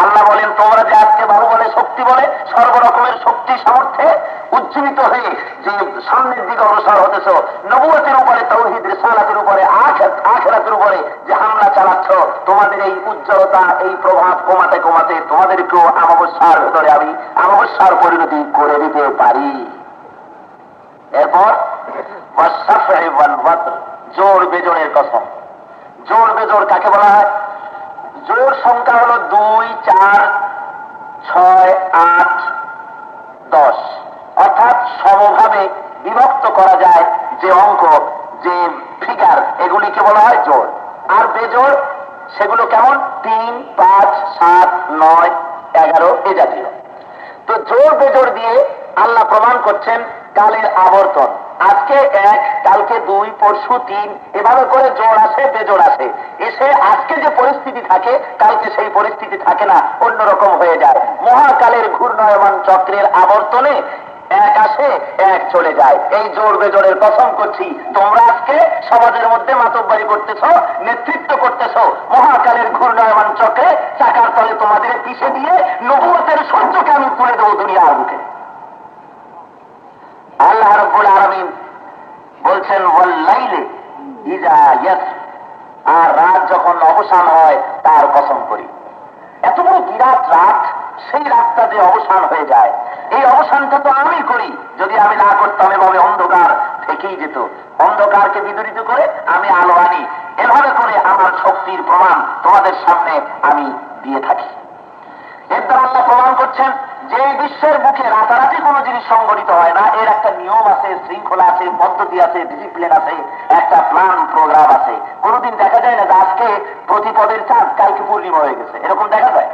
A: আল্লাহ বলেন তোমরা যে আজকে বাহু বলে শক্তি বলে সর্বরকমের শক্তি সামর্থ্যে উজ্জীবিত হয়ে যে সামনের দিকে অগ্রসর হতেছ, নবুয়তের উপরে, তাওহীদ রিসালাতের উপরে, আখিরাতের উপরে যে হামলা চালাচ্ছ, তোমাদের এই উজ্জ্বলতা, এই প্রভাব কমাতে কমাতে তোমাদেরকেও অমাবস্যার ভেতরে আমি অমাবস্যার পরিণতি করে দিতে পারি। এরপর জোর বেজোরের কসম। জোর বেজোর কাকে বলা হয়? জোর সংখ্যা হলো 2, 4, 6, 8, 10, অর্থাৎ সমভাবে বিভক্ত করা যায় যে অঙ্ক, যে ফিগার, এগুলিকে বলা হয় জোর। আর বেজোর সেগুলো কেমন? 3, 5, 7, 9, 11 এ জাতীয়। তো জোর বেজোর দিয়ে আল্লাহ প্রমাণ করছেন কালের আবর্তন। আজকে 1, কালকে 2, পরশু 3, এভাবে করে জোর আসে বেজোর আসে, এসে আজকে যে পরিস্থিতি থাকে কালকে সেই পরিস্থিতি থাকে না, অন্যরকম হয়ে যায়। মহাকালের ঘূর্ণায়মান চক্রের আবর্তনে 1 আসে 1 চলে যায়। এই জোর বেজোরের কসম করছি, তোমরা আজকে সমাজের মধ্যে মাতব্বরি করতেছ, নেতৃত্ব করতেছ, মহাকালের ঘূর্ণায়মান চক্রে চাকার তলে তোমাদের পিছে দিয়ে নবুয়তের সূর্যকে আমি তুলে দেবো দুনিয়ার মুখে। আল্লাহ রাব্বুল আলামিন বলছেন ওয়াল্লাইলি ইযা ইয়াস, আর রাত যখন অবসান হয় তার কসম করি। এত বড় বিরাট রাত, সেই রাতটা যে অবসান হয়ে যায়, এই অবসানটা তো আমি করি। যদি আমি না করতাম এভাবে অন্ধকার থেকেই যেত। অন্ধকারকে বিদূরিত করে আমি আলো আনি। এভাবে করে আমার শক্তির প্রমাণ তোমাদের সামনে আমি দিয়ে থাকি। এর দ্বারা আল্লাহ প্রমাণ করছেন যে বিশ্বের বুকে রাতারাতি কোনো জিনিস সংগঠিত হয় না, এর একটা নিয়ম আছে, শৃঙ্খলা আছে, পদ্ধতি আছে, ডিসিপ্লিন আছে, একটা প্ল্যান প্রোগ্রাম আছে। কোনোদিন দেখা যায় না যে আজকে প্রতিপদের চাঁদ কালকে পূর্ণিমা হয়ে গেছে, এরকম দেখা যায়?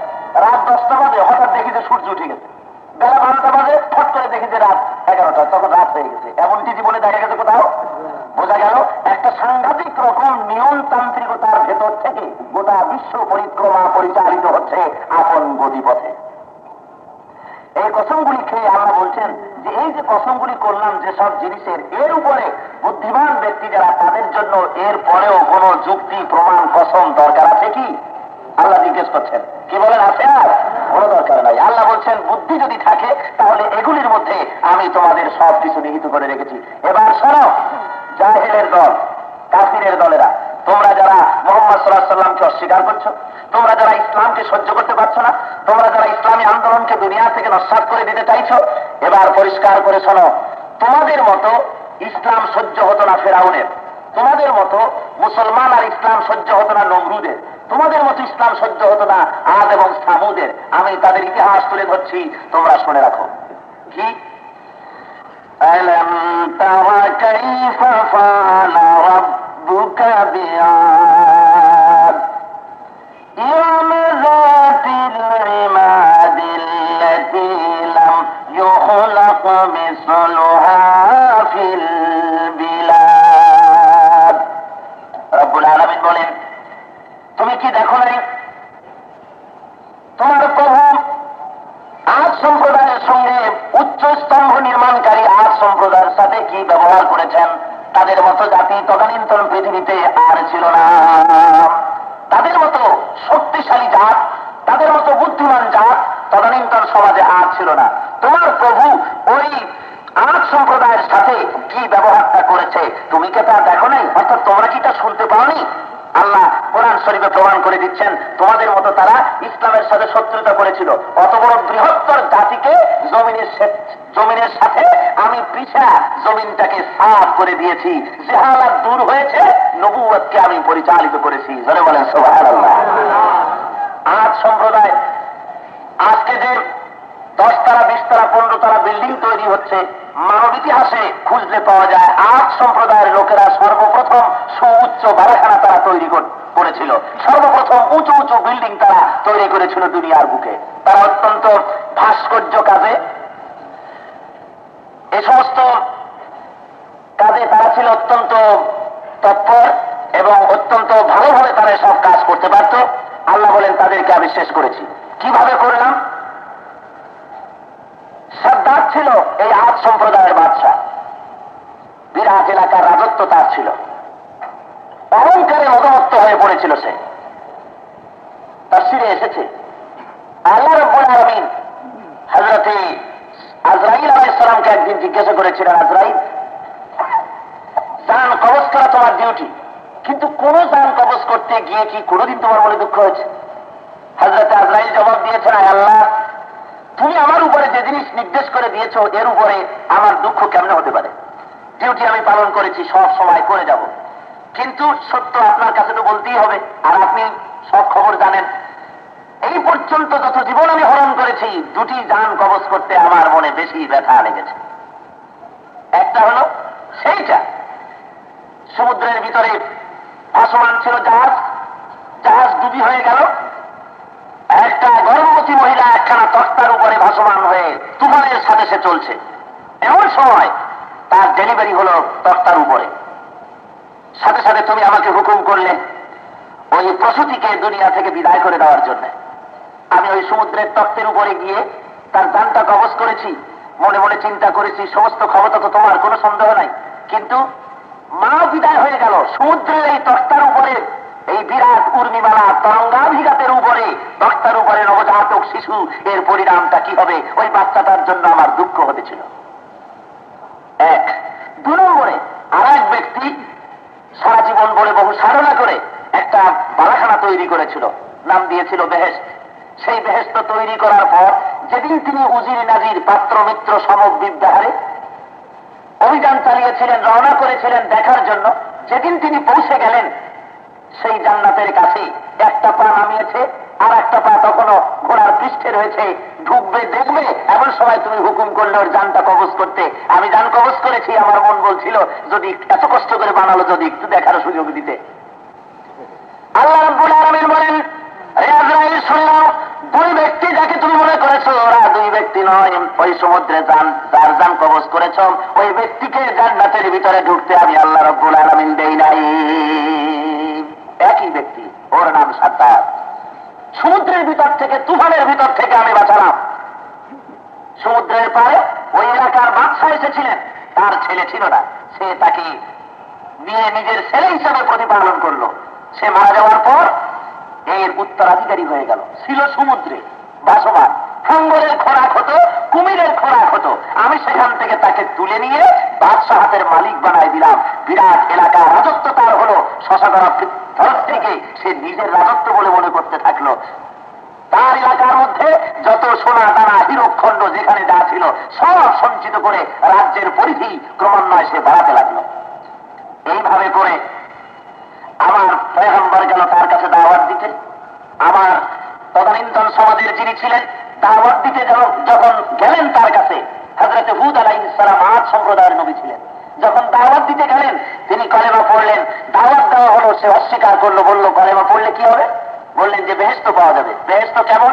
A: রাত 10টা বাজে হঠাৎ দেখি যে সূর্য উঠে গেছে, বেলা 12টা বাজে ফট করে দেখি যে রাত 11টা, তখন রাত হয়ে গেছে। এমনটি জীবনে দেখা গেছে কোথাও? বোঝা গেল একটা সাংঘাতিক রকম নিয়মতান্ত্রিকতার ভেতর থেকে গোটা বিশ্ব পরিক্রমা পরিচালিত হচ্ছে আপন গতিপথে। এই কসমগুলি খেয়ে আল্লাহ বলছেন যে এই যে কসমগুলি করলাম যেসব জিনিসের, এর উপরে বুদ্ধিমান ব্যক্তি যারা, তাদের জন্য এর পরেও কোন যুক্তি, প্রমাণ, কসম দরকার আছে কি? আল্লাহ জিজ্ঞেস করছেন। কি বলেন, আছে? আর কোনো দরকার নাই। আল্লাহ বলছেন বুদ্ধি যদি থাকে তাহলে এগুলির মধ্যে আমি তোমাদের সব কিছু নিহিত করে রেখেছি। এবার শোনো, জাহেলের দল, কাফিরের দলেরা, তোমরা যারা মুহাম্মদ সাল্লাল্লাহু আলাইহি সাল্লামকে অস্বীকার করছো, তোমরা যারা ইসলামকে সহ্য করতে পারছো না, তোমরা যারা ইসলামী আন্দোলনকে দুনিয়া থেকে নস্যাৎ করে দিতে চাইছো, এবার পরিষ্কার করে শোনো, তোমাদের মতো ইসলাম সহ্য হতো না ফেরাউনের, তোমাদের মতো মুসলমান আর ইসলাম সহ্য হতো না নমরুদের, তোমাদের মতো ইসলাম সহ্য হতো না আদ এবং সামুদের। আমি তাদের ইতিহাস তুলে ধরছি, তোমরা শুনে রাখো। কি আলম তারা কাইফা ফাআলা রাব্বুকা বিআদ ইরম যাতিল ইমাদিল্লাতী লাম ইউখলাক মিসলুহা ফিল বিলাদ। রব্বুল আলামিন বলেন, তুমি কি দেখো নাই তোমার প্রভু আদ সম্প্রদায়ের সঙ্গে উচ্চ স্তম্ভ নির্মাণকারী আদ সম্প্রদায়ের সাথে কি ব্যবহার করেছেন? তাদের মতো জাতি তদানীন্তন পৃথিবীতে আর ছিল না, তাদের মতো শক্তিশালী জাত, তাদের মতো বুদ্ধিমান জাত তদানীন্তন সমাজে আর ছিল না। তোমার প্রভু ওই আদ সম্প্রদায়ের সাথে কি ব্যবহারটা করেছে তুমি কি তা দেখো নাই? অর্থাৎ তোমরা কি তা শুনতে পাওনি? আল্লাহ কোরআন শরীফে প্রমাণ করে দিচ্ছেন, তোমাদের মতো তারা ইসলামের সাথে শত্রুতা করেছিল। অত বড় বৃহত্তর জাতিকে জমিনের সাথে আমি পিছা জমিনটাকে সাফ করে দিয়েছি, জাহালাত দূর হয়েছে, নবুয়তকে আমি পরিচালিত করেছি। জোরে বলেন সুবহানাল্লাহ। আদ সম্প্রদায় আজকে যে 10 তলা 20 তলা 15 তলা বিল্ডিং তৈরি হচ্ছে, মানব ইতিহাসে খুঁজলে পাওয়া যায় আদ সম্প্রদায়ের লোকেরা সর্বপ্রথম সুউচ্চ বাড়াখানা তারা তৈরি করেছিল, সর্বপ্রথম উঁচু উঁচু বিল্ডিং তারা তৈরি করেছিল দুনিয়ার বুকে। তারা অত্যন্ত ভাস্কর্য কাজে, এ সমস্ত কাজে তারা ছিল অত্যন্ত তৎপর এবং অত্যন্ত ভালোভাবে তারা সব কাজ করতে পারত। আল্লাহ বলেন তাদেরকে আমি শেষ করেছি। কিভাবে করলাম? সাদ্দাত ছিল এই আদ সম্প্রদায়ের বাদশা, বিরাট এলাকার রাজত্ব তার ছিল, অহংকারে মদমত্ত হয়ে পড়েছিল সে। তাফসীরে এসেছে আল্লাহ রাব্বুল আলামিন হযরতে আজরাইল আলাইহিস সালামকে একদিন জিজ্ঞাসা করেছিলেন, আজরাইল, জান কবজ করা তোমার ডিউটি, কিন্তু কোন জান কবজ করতে গিয়ে কি কোনোদিন তোমার মনে দুঃখ হয়েছে? হযরতে আজরাইল জবাব দিয়েছেন, আল্লাহ, তুমি আমার উপরে যে জিনিস নির্দেশ করে দিয়েছো এর উপরে আমার দুঃখ কেমনে হতে পারে? ডিউটি আমি পালন করেছি, সব সময় করে যাব, কিন্তু সত্য আপনার কাছে তো বলতেই হবে, আর আপনি সব খবর জানেন। এই পর্যন্ত যত জীবন আমি হরণ করেছি, 2টি জান কবজ করতে আমার মনে বেশি ব্যথা লেগেছে। একটা হলো সেইটা সমুদ্রের ভিতরে ভাসমান ছিল জাহাজ, জাহাজ ডুবি হয়ে গেল, একটা গর্ভবতী মহিলা একখানা তক্তার উপরে ভাসমান হয়ে তুফানের সাথে সে চলছে, এমন সময় তার ডেলিভারি হলো তক্তার উপরে। সাথে সাথে তুমি আমাকে হুকুম করলে ওই প্রসূতিকে দুনিয়া থেকে বিদায় করে দেওয়ার জন্য। আমি ওই সমুদ্রের তক্তের উপরে গিয়ে তার জানটা কবজ করেছি, মনে মনে চিন্তা করেছি সমস্ত ক্ষমতা তো তোমার, কোনো সন্দেহ নাই, কিন্তু মা বিদায় হয়ে গেল, সমুদ্রের এই তক্তার উপরে এই বিরাট উর্মিমালা তরঙ্গাভিঘাতের উপরে তক্তার উপরে নবজাতক শিশু, এর পরিণামটা কি হবে? ওই বাচ্চাটার জন্য আমার দুঃখ হতেছিল। 1 2 নম্বরে আর এক ব্যক্তি সারা জীবন বলে বহু সাধনা করে একটা বালাখানা তৈরি করেছিল, নাম দিয়েছিল বেহেশত। সেই বেহেশত তৈরি করার পর যেদিন তিনি উজির নাজির পাত্র মিত্র সমবিব্যাহারে অভিযান চালিয়েছিলেন, রওনা করেছিলেন দেখার জন্য, যেদিন তিনি পৌঁছে গেলেন সেই জান্নাতের কাছে, একটা পা নামিয়েছে আর একটা পা তখনও ঘোড়ার পৃষ্ঠে রয়েছে, ঢুকবে দেখবে, এমন সময় তুমি হুকুম করলে ওর জানটা কবজ করতে। আমি জান কবজ করেছি, আমার মন বলছিল যদি এত কষ্ট করে বানালো যদি একটু দেখার সুযোগ দিতে। আল্লাহ রাব্বুল আলামিন বলেন, হে আজরাইল শুনলাম, 2 ব্যক্তি যাকে তুমি মনে করেছো ওরা 2 ব্যক্তি নয়, ওই সমুদ্রে যার জান কবজ করেছ ওই ব্যক্তিকে জান্নাতের ভিতরে ঢুকতে আমি আল্লাহ রাব্বুল আলামিন দেই নাই। একই ব্যক্তি, ওর নাম সাদ্দাত। সমুদ্রের ভিতর থেকে, তুফানের ভিতর থেকে আমি বাঁচালাম। সমুদ্রের পারে ওই এলাকার বাদশা এসেছিলেন, তার ছেলে ছিল না, সে তাকে নিয়ে নিজের ছেলে হিসাবে প্রতিপালন করলো। সে মারা যাওয়ার পর এর উত্তরাধিকারী হয়ে গেল, ছিল সমুদ্রে ভাসমান। হাঙ্গরের খোরাক হতো কুমিরের খোরাক হতো। আমি সেখান থেকে তাকে তুলে নিয়ে বাদশাহের মালিক বানাই দিলাম। বিরাট এলাকা, রাজত্ব তার হলো। শশাগড়া ধরত্রীকে সে নিজের রাজত্ব বলে মনে করতে থাকলো। তার এলাকার মধ্যে যত সোনা দানা হীরকখণ্ড যেখানে যা ছিল সব সঞ্চিত করে রাজ্যের পরিধি ক্রমান্বয়ে সে বাড়াতে লাগলো। এইভাবে করে আমার পয়গম্বর গেল তার কাছে দাওয়াত দিতে। আমার তদানীন্তন সমাজের যিনি ছিলেন দাওয়াত দিতে যখন গেলেন তার কাছে, হযরত হুদ আলাইহিস সালাম আদ সম্প্রদায়ের নবী ছিলেন। যখন দাওয়াত দিতে গেলেন তিনি কলেমা পড়লেন। দাওয়াত দেওয়া হলো, সে অস্বীকার করলো, বলল কলেমা পড়লে কি হবে? বললেন যে বেহেশত পাওয়া যাবে। বেহেশত কেমন?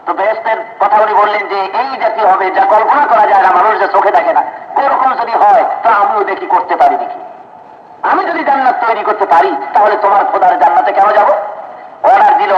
A: তো বেহেশতের কথা উনি বললেন যে এই জাতীয় হবে যা কল্পনা করা যায় না, মানুষ যা চোখে দেখে না, এরকম যদি হয় তা আমিও দেখি করতে পারি দেখি। আমি যদি জান্নাত তৈরি করতে পারি তাহলে তোমার খোদার জান্নাতে কেন যাব? অর্ডার দিল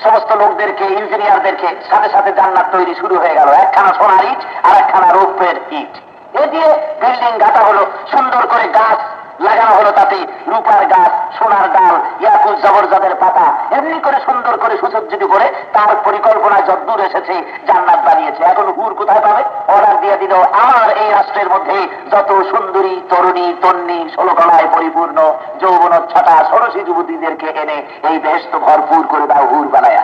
A: সমস্ত লোকদেরকে, ইঞ্জিনিয়ারদেরকে, সাথে সাথে জান্নাত তৈরি শুরু হয়ে গেল। একখানা সোনার ইট আর একখানা রৌপ্যের ইট, এ দিয়ে বিল্ডিং গাঁথা হলো। সুন্দর করে গাছ লাগানো হলো, তাতে রূপার গাছ, সোনার ডাল, ইয়াকুত জবরদস্তের পাতা, এমনি করে সুন্দর করে সুসজ্জিত করে তার পরিকল্পনায় যদ্দূর এসেছে জান্নাত বানিয়েছে। এখন হুর কোথায় পাবে? অর্ডার দিয়ে দিল আমার এই রাষ্ট্রের মধ্যে যত সুন্দরী তরুণী তন্নি 16 কলায় পরিপূর্ণ যৌবনোচ্ছটা ষোড়শী যুবতীদেরকে এনে এই বেহেশত ভরপুর করে দাও, হুর বানায়া।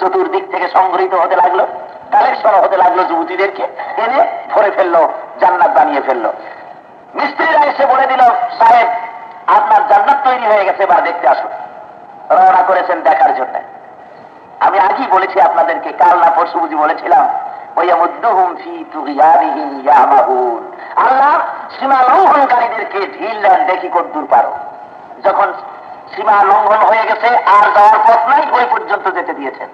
A: চতুর্দিক থেকে সংগৃহীত হতে লাগলো, কালেকশন হতে লাগলো, যুবতীদেরকে এনে ভরে ফেললো, জান্নাত বানিয়ে ফেললো। মিস্ত্রিরা এসে বলে দিল সাহেব আপনার জান্নাত তৈরি হয়ে গেছে, বা দেখতে আসুন। রওনা করেছেন দেখার জন্য। আমি আগেই বলেছি আপনাদেরকে, কাল না পরশু বুঝি বলেছিলাম, আল্লাহ সীমা লঙ্ঘনকারীদেরকে ঢিল দেন, দেখি কতদূর পারো। যখন সীমা লঙ্ঘন হয়ে গেছে আর যাওয়ার পথ নাই, ওই পর্যন্ত যেতে দিয়েছেন।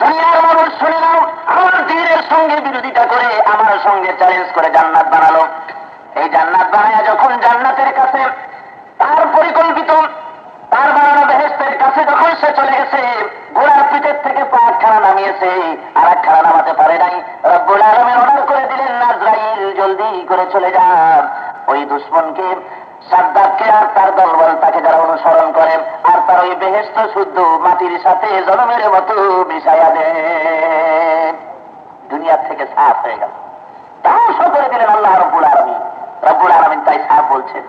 A: দুনিয়ার মানুষ শুনে নাও, আমার দ্বীনের সঙ্গে বিরোধিতা করে আমার সঙ্গে চ্যালেঞ্জ করে জান্নাত বানালো। এই জান্নাত বানায়া যখন জান্নাতের কাছে তার পরিকল্পিত তার বানানো বেহেশতের কাছে যখন সে চলে গেছে, ঘোড়ার পিঠের থেকে পা একখানা নামিয়েছে, আর একখানা নামাতে পারে নাই। রব্বুল আলামিন অর্ডার করে দিলেন আজরাইল জলদি করে চলে যান, ওই দুশমনকে সাদ্দাতকে আর তার দলবল তাকে যারা অনুসরণ করেন আর তার ওই বেহেশত শুদ্ধ মাটির সাথে জনমের মতো মিশাইয়া দেন। দুনিয়ার থেকে সাফ হয়ে গেল, ধ্বংস করে দিলেন আল্লাহ রব্বুল আলামিন। রব্বুল আলামিন তাই সাফ বলছেন,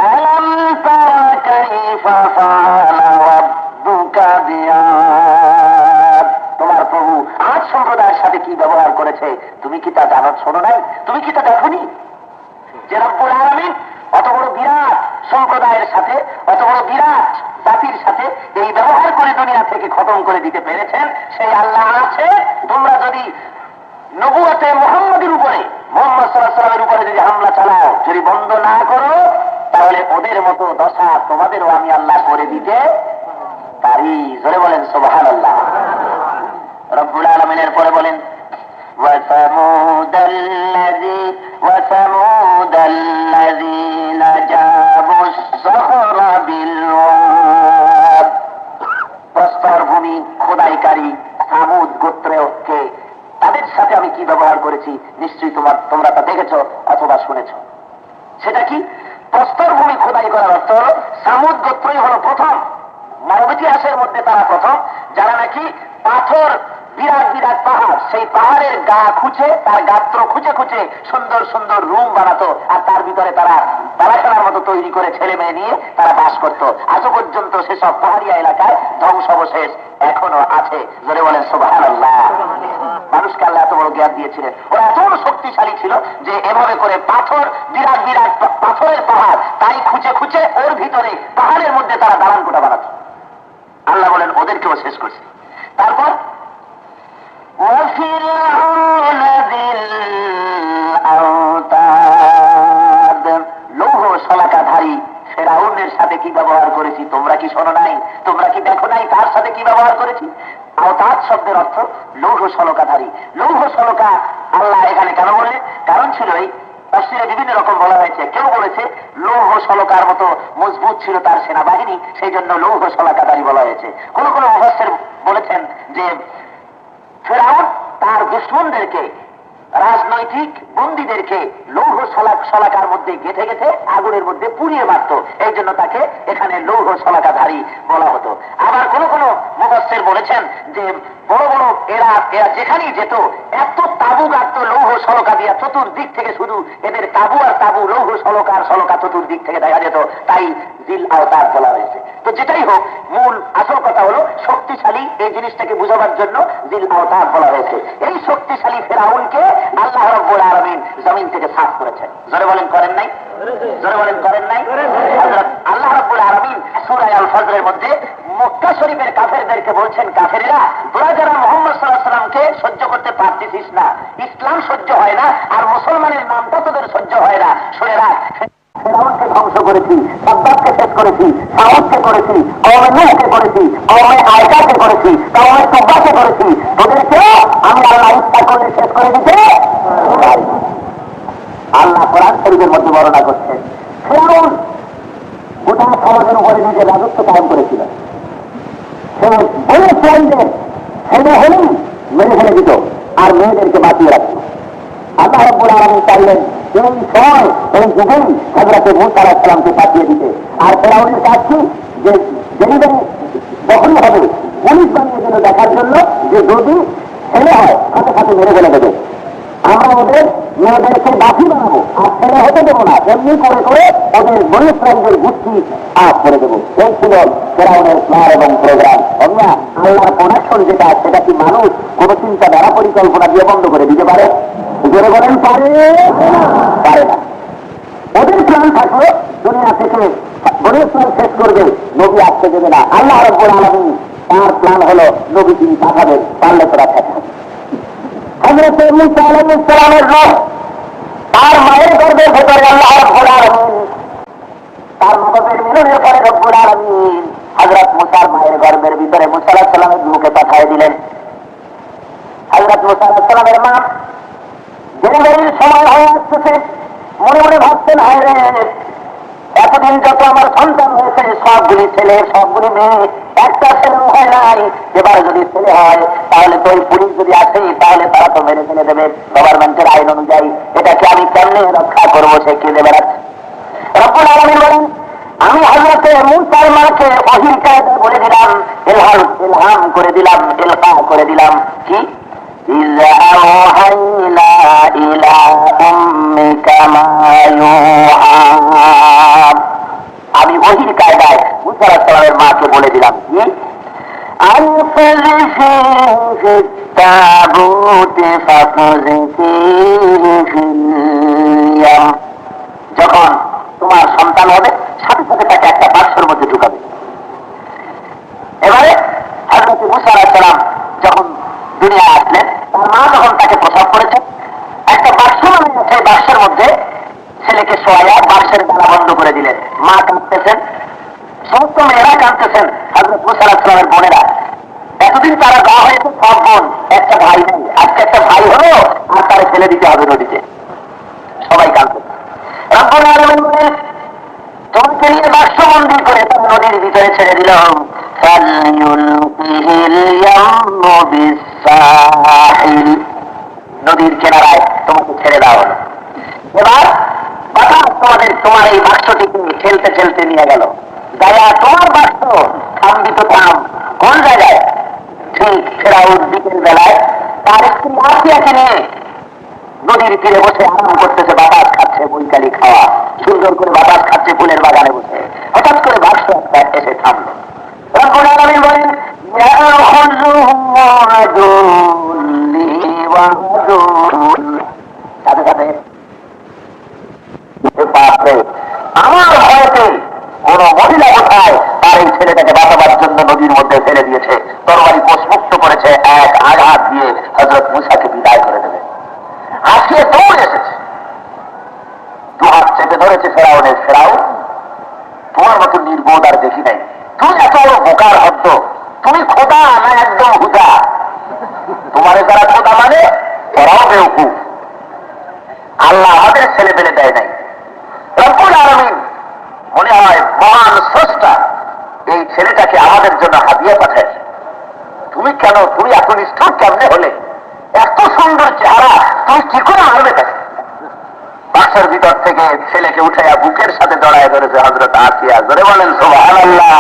A: আলাম তারা কাইফা ফাআলা রাব্বুকা বিআদ। তোমার প্রভু আজ সম্প্রদায়ের সাথে কি ব্যবহার করেছে তুমি কি তা জানো? শোনো নাই? তুমি কি তা দেখোনি? যে রব্বুল আলামিন অত বড় বিরাট সম্প্রদায়ের সাথে, অত বড় বিরাট জাতির সাথে এই ব্যবহার করে দুনিয়া থেকে খতম করে দিতে পেরেছেন, সেই আল্লাহ আছে। তোমরা যদি নবুয়তে মুহাম্মদের উপরে, মুহাম্মদ সাল্লাল্লাহু আলাইহি ওয়াসাল্লামের উপরে যদি হামলা চালাও, যদি বন্ধ না করো, তাহলে ওদের মতো দশা তোমাদেরও আমি আল্লাহ করে দিতে পারি। জোরে বলেন সুবহানাল্লাহ। রব্বুল আলামিনের পরে বলেন وثمود الذين جابوا الصخر بالواد। প্রস্তর ভূমি খোদাইকারী সামুদ গোত্রকে তাদের সাথে আমি কি ব্যবহার করেছি নিশ্চয়ই তোমরা তা দেখেছ অথবা শুনেছ। সেটা কি? প্রস্তর ভূমি খোদাই করার অর্থ হল সামুদ গোত্রই হল প্রথম, মানব ইতিহাসের মধ্যে তারা প্রথম যারা নাকি পাথর, বিরাট বিরাট পাহাড়, সেই পাহাড়ের গা খুঁজে, তার গাত্র খুঁজে খুঁজে সুন্দর সুন্দর রুম বানাতো, আর তার ভিতরে তারা বালাখানার মতো তৈরি করে ছেলে মেয়ে নিয়ে তারা বাস করত। আজও পর্যন্ত সেসব পাহাড়িয়া এলাকায় ধ্বংসাবশেষ এখনো আছে। জোরে বলেন সুবহানাল্লাহ। মানুষকে আল্লাহ এত বড় জ্ঞান দিয়েছিলেন, ওরা এত বড় শক্তিশালী ছিল যে এভাবে করে পাথর, বিরাট বিরাট পাথরের পাহাড়, তাই খুঁজে খুঁজে ওর ভিতরে পাহাড়ের মধ্যে তারা দালান কোঠা বানাতো। আল্লাহ বলেন ওদেরকেও শেষ করছে। তারপর লৌহ শলাকাধারী ফেরাউনের সাথে কি ব্যবহার করেছি তোমরা কি শোনো নাই? তোমরা কি দেখো নাই তার সাথে কি ব্যবহার করেছি? আওতাদ শব্দের অর্থ লৌহ শলকাধারী। লৌহ শলকা আল্লাহ এখানে কেন বললেন? কারণ ছিল এই তাফসীরে বিভিন্ন রকম বলা হয়েছে। কেউ বলেছে লৌহ শলকার মতো মজবুত ছিল তার সেনাবাহিনী, সেই জন্য লৌহ শলাকাধারী বলা হয়েছে। কোন কোন মুফাসসির বলেছেন যে ফেরাউন তার দুশমনদেরকে
B: রাজনৈতিক বন্দীদেরকে লৌহ শলাকার মধ্যে গেঁথে গেঁথে আগুনের মধ্যে পুড়িয়ে মারত। এই জন্য তাকে এখানে লৌহ শলাকাধারী বলা হতো। আবার কোন কোন মুফাসসির বলেছেন যে বড় বড় এরা যেখানেই যেত এত তাবু গাড়ত লৌহ শলকা দিয়া, চতুর্দিক থেকে শুধু এদের তাবু আর তাবু, লৌহ শলকা চতুর্দিক থেকে দেখা যেত, তাই জিল আওতার বলা হয়েছে। তো যেটাই হোক, মূল আসল কথা হলো শক্তিশালী এই জিনিসটাকে বোঝাবার জন্য জিল আওতার বলা হয়েছে। এই শক্তিশালী ফেরাউনকে আল্লাহ রাব্বুল আলামিন জমিন থেকে সাফ করেছেন। জোরে বলেন করেন নাই? জোরে বলেন করেন নাই? আল্লাহ রাব্বুল আলামিন সূরা আল ফজরের মধ্যে মক্কা শরীফের কাফেরদেরকে বলছেন, কাফেরেরা তোরা যারা মুহাম্মদ সাল্লাল্লাহু আলাইহি ওয়াসাল্লামকে সহ্য করতে পারতেছিস না, ইসলাম সহ্য হয় না, আর মুসলমানের নামটা তোদের সহ্য হয় না, শুনে রাখ, ফেরাউনকে ধ্বংস করেছি, সাদ্দাতকে শেষ করেছি, সাউদকে করেছি, কওমে নূহকে করেছি, কওমে আয়সাকে করেছি, কওমে তুব্বাকে করেছি, তোদেরকেও আমি আল্লাহ ইচ্ছা করলে শেষ করে দিতে পারি। আল্লাহ কোরআন শরীফের মধ্যে বর্ণনা করছেন, ফেরাউন গোটা সমাজের উপরে নিজের রাজত্ব কায়েম করেছিল। সে বলে ছেলেদের ছেলে হলেই মেরে ফেলে দিত আর মেয়েদেরকে বাঁচিয়ে রাখত। আল্লাহ রাব্বুল আলামিন চাইলেন এই সময় এই যুগেই হযরত মূসা আলাইহিস সালামকে পাঠিয়ে দিতে। আর ফেরাউনের কাজ কি, যে ডেলিভারি যখনই হবে পুলিশ বানিয়ে দিল দেখার জন্য যে যদি ছেলে হয় সাথে সাথে মেরে ফেলে দেবে। আমরা ওদের মেয়েদেরকে বাঁচি বানাবো আর ছেলে হতে দেবো না, এমনি করে করে ওদের বনি ইসরাঈলের গোষ্ঠী আপ করে দেবো। এই ছিল ফেরাউনের প্ল্যান এবং প্রোগ্রাম। অন্য আল্লাহর প্রোডাকশন যেটা, সেটা কি মানুষ কোন চিন্তাধারা পরিকল্পনা দিয়ে বন্ধ করে দিতে পারে? জোরে বলেন পারে? পারে না। ওদের প্ল্যান থাকলে দুনিয়া থেকে বনি ইসরাঈল শেষ করবে, নবী আসতে দেবে না। আল্লাহ রাব্বুল আলামিন তার প্ল্যান হলো নবী তিনি পাঠাবেন, পারলে তোরা ঠেকাবে। হযরত মূসা আলাইহিস সালামের রূহ তার মায়ের গর্ভের ভেতরে আল্লাহ রাব্বুল আলামিন, তার মগজের মিলনের পরে রব্বুল আলামিন হযরত মূসার মায়ের গর্ভের ভিতরে মূসা আলাইহিস সালামের রূহকে পাঠিয়ে দিলেন। হযরত মূসা আলাইহিস সালামের মা ডেলিভারির সময় হয়ে আসতেছে, মনে মনে ভাবছেন, হায় রে, এতদিন যত আমার সন্তান হয়েছে সবগুলি ছেলে সবগুলি মেয়ে, একটা ছেলেও হয় নাই। এবার যদি ছেলে হয় তাহলে তো ওই পুলিশ যদি আসে তাহলে তারা তো মেরে ফেলে দেবে গভর্নমেন্টের আইন অনুযায়ী। এটাকে আমি কেমনে রক্ষা করবো? সে কি দেবে? রব্বুল আলামিন বলেন, আমি হযরত মূসার মাকে ওহীর কায়দায় বলে দিলাম, ইলহাম করে দিলাম, ইলকা করে দিলাম কি, ইযা আওহাইনা ইলা উম্মিকা মা ইউহা। আমি ওহীর কায়দায় মূসা আলাইহিস সালামের মাকে বলে দিলাম কি, আনফিহি তাবুতে ফাকুযিহি ফিল ইয়াম। যখন তোমার সন্তান হবে সাথে সাথে তাকে একটা বাক্সের মধ্যে ঢুকাবে। এবারে হযরত মূসা আলাইহিস সালাম যখন দুনিয়ায় আসলেন, তার মা যখন তাকে প্রসব করেছে, একটা বাক্স বানিয়ে সেই বাক্সের মধ্যে ছেলেকে শোয়াইয়া বাক্সের ডালা বন্ধ করে দিলেন। মা কাঁদতেছেন, সমস্ত মেয়েরা কাঁদতেছেন, হযরত মূসা আলাইহিস সালামের বোনেরা। এতদিন তারা গা হয়েছে সব বোন, একটা ভাই নেই। আজকে একটা ভাই হলো আর তারা ফেলে দিতে হবে নদীতে, সবাই কাঁদতেছে। রব্বুল আলামিন বলেন, তোমাকে নিয়ে বাক্সবন্দি করে তার নদীর ভিতরে ছেড়ে দিলাম। নদীর কিনারায় তোমাকে ছেড়ে দেওয়া হলো। এবার বাতাস তোমার এই বাক্সটিকে ঠেলতে ঠেলতে নিয়ে গেল। গায়া তোমার বাক্স, থামবি তো থাম, কোন জায়গায়? ঠিক ফেরাউন বিকেল বেলায় তার স্ত্রী আসিয়াকে নিয়ে নদীর তীরে বসে আরাম করতেছে, বাতাস খাচ্ছে, বৈকালি খাওয়া, সুন্দর করে বাতাস খাচ্ছে ফুলের বাগানে বসে। হঠাৎ করে বাক্স একটা এসে থামলো। রব্বুল আলামিন বলেন, সাথে সাথে আমার ভয়তে কোন মহিলা কোথায় তার এই ছেলেটাকে বাঁচাবার জন্য নদীর মধ্যে ফেলে দিয়েছে, তরবারি কোষমুক্ত করেছে, এক আঘাত দিয়ে হযরত মূসাকে বিদায় করে দেবে। আসিয়ে দৌড়ে এসেছে, দু হাত চেপে ধরেছে ফেরাউনের। ফেরাউন, তোমার মতো নির্বোধ আর দেখি নাই, তুমি এত বড় বোকার হদ্দ, তুমি খোদা না একদম হুদা। তোমারে যারা খোদা মানে ওরাও বেউকুফ। আল্লাহ আমাদের ছেলে পেলে দেয় নাই। রব্বুল আলামিন মনে হয় মহান স্রষ্টা এই ছেলেটাকে আমাদের জন্য হাদিয়া পাঠায়। তুমি কেন, তুমি এত নিষ্ঠুর কেমনে হলে? এত সুন্দর চেহারা, তুমি কি
A: আসিয়া, জোরে বলেন সুবহানাল্লাহ।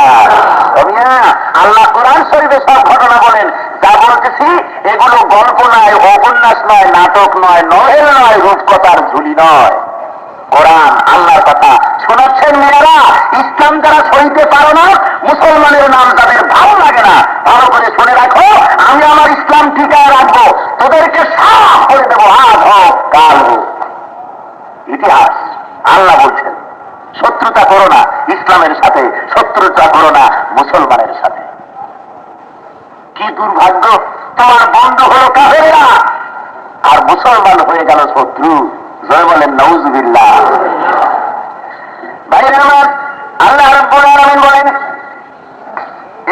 A: আল্লাহ কোরআন শরীফে সব ঘটনা বলেন। যা বলতেছি এগুলো গল্প নয়, উপন্যাস নয়, নাটক নয়, নভেল নয়, রূপকথার ঝুলি নয়, কোরআন আল্লাহর কথা। শোনাচ্ছেন মেয়েরা, ইসলাম যারা সইতে পারো না, মুসলমানের নাম যাদের ভালো লাগে না, ভালো করে শুনে রাখো, আমি আমার ইসলাম ঠিকায় রাখবো, তোদেরকে সাফ করে দেবো, আজ হোক কাল হোক। ইতিহাস আল্লাহ বলছেন, শত্রুতা করো না ইসলামের সাথে, শত্রুতা করো না মুসলমানের সাথে। কি দুর্ভাগ্য, তোমার বন্ধু হলো কাফেররা আর মুসলমান হয়ে গেল শত্রু। জয় বলেন নাউজুবিল্লাহ। ভাইরা আমার, আল্লাহ রাব্বুল আলামিন বলেন,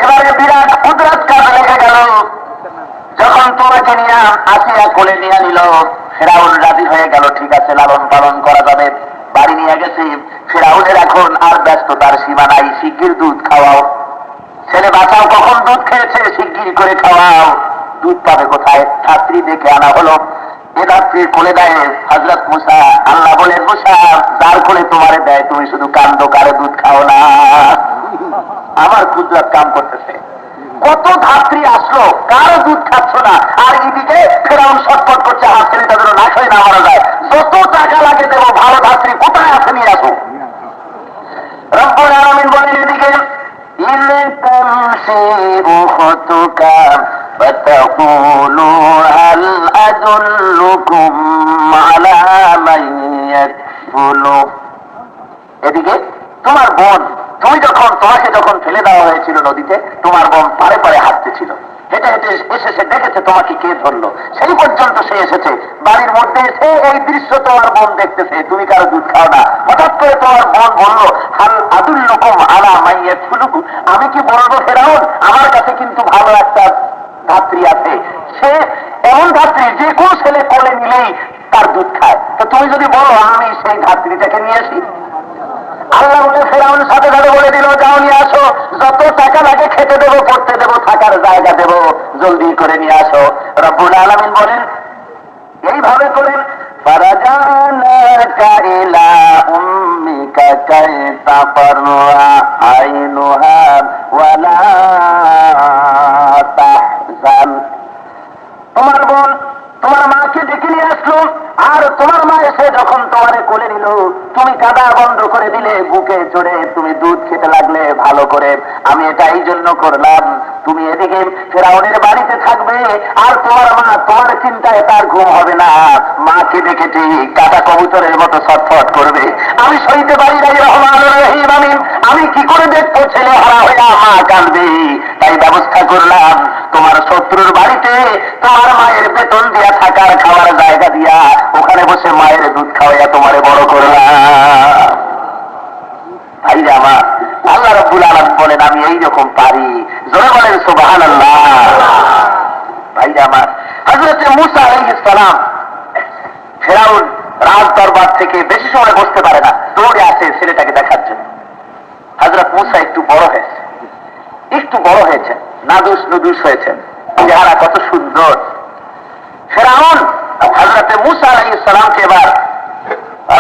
A: এবারে বিরাট কুদরত কাজে লেগে গেল। যখন তোমাকে নিয়ে আসিয়া কোলে নিয়ে নিল, ফেরাউন রাজি হয়ে গেল, ঠিক আছে লালন পালন করা যাবে। বাড়ি নিয়ে গেছে, ফেরাউনের এখন আর ব্যস্ততার সীমা নাই, শিগগির দুধ খাওয়াও, ছেলে বাঁচাও, কখন দুধ খেয়েছে শিগগির করে খাওয়াও। দুধ পাবে কোথায়? ছাত্রী দেখে আনা হলো, এ রাত্রি কোলে দেয় হযরত মুসা। আল্লাহ বলেন, মুসা যার কোলে তোমারে দেয় তুমি শুধু কান্দো, কারে দুধ খাও না। আমার কুদরত কাম করতেছে। কত ধাত্রী আসলো, কারো দুধ খাচ্ছ না, আর এদিকে ফেরাউন শটপট করছে, আর ছেলেটা যেন না খেয়ে না মারা যায়। যত টাকা লাগে দেবো, ভালো ধাত্রী কোথায় আছে নিয়ে আসো। রব্বুল আলামিন বলেন, এদিকে إن تمشي أختك فتقول هل أدلكم على من يكفله। এদিকে তোমার বোন, তোমাকে যখন ফেলে দেওয়া হয়েছিল নদীতে, তোমার বোন পারে পারে হাঁটতেছিল, হেঁটে হেঁটে এসে দেখেছে তোমাকে কে ধরলো, সেই পর্যন্ত সে এসেছে। বাড়ির মধ্যে এসে এই দৃশ্য তোমার বোন দেখতেছে, তুমি কারো দুধ খাও না। হঠাৎ করে তোমার বোন বলল, হাল আদুল্লুকুম আলা মাইয়াত ফুলুকু, আমি কি বলবো ফেরাউন, আমার কাছে কিন্তু ভালো একটা ধাত্রী আছে, সে এমন ধাত্রী যে কোন ছেলে কোলে নিলেই তার দুধ খায়। তো তুমি যদি বলো আমি সেই ধাত্রীটাকে নিয়ে আসি। আল্লাহ বলে ফেরাউন সাথে সাথে বলে দিল, যাও নিয়ে আসো, যত টাকা লাগে খেতে দেবো, পড়তে দেবো, থাকার জায়গা দেবো, জলদি করে নিয়ে আসো। রব্বুল আলামিন বলেন, এইভাবে করেন, ফারাজানাকা ইলা উম্মিকা কাই তাফররা আইনুহা ওয়ালা তাহজান। তোমার বোন তোমার মাকে ডেকে নিয়ে আসলো, আর তোমার মা এসে যখন তোমারে কোলে নিল, তুমি কাদা বন্ধ করে দিলে, বুকে চড়ে তুমি দুধ খেতে লাগলে ভালো করে। আমি এটা এই জন্য করলাম, তুমি এদিকে ফেরাউনের বাড়িতে থাকবে, আর তোমার মা তোমার চিন্তায় তার ঘুম হবে না, মাকে দেখেছি কাটা কবুতরের মতো ছটফট করবে। আমি সইতে পারি নাই রহমানুর রহিম আমিন, আমি কি করে দেখবো ছেলে হারা হয়ে মা কাঁদবে। তাই ব্যবস্থা করলাম, তোমার শত্রুর বাড়িতে তোমার মায়ের বেতন দিয়া, থাকার খাওয়ার জায়গা দিয়া, ওখানে বসে মায়ের দুধ খাওয়াইয়া তোমারে বড় করলাম। ভাইরা আমার, আল্লাহ রাব্বুল আলামিন বলেন, আমি এইরকম পারি। জোরে বলেন সুবহানাল্লাহ। ভাইরা আমার, হযরত মুসা আলাইহিস সালাম, ফেরাউন রাজ দরবার থেকে বেশি সময় বসতে পারে না, দৌড়ে আসে ছেলেটাকে দেখার জন্য। হযরত মুসা একটু বড় হয়েছে, নাদুস নুদুস হয়েছেন, চেহারা কত সুন্দর। ফেরাউন হযরত মুসা আলাইহিস সালামকে এবার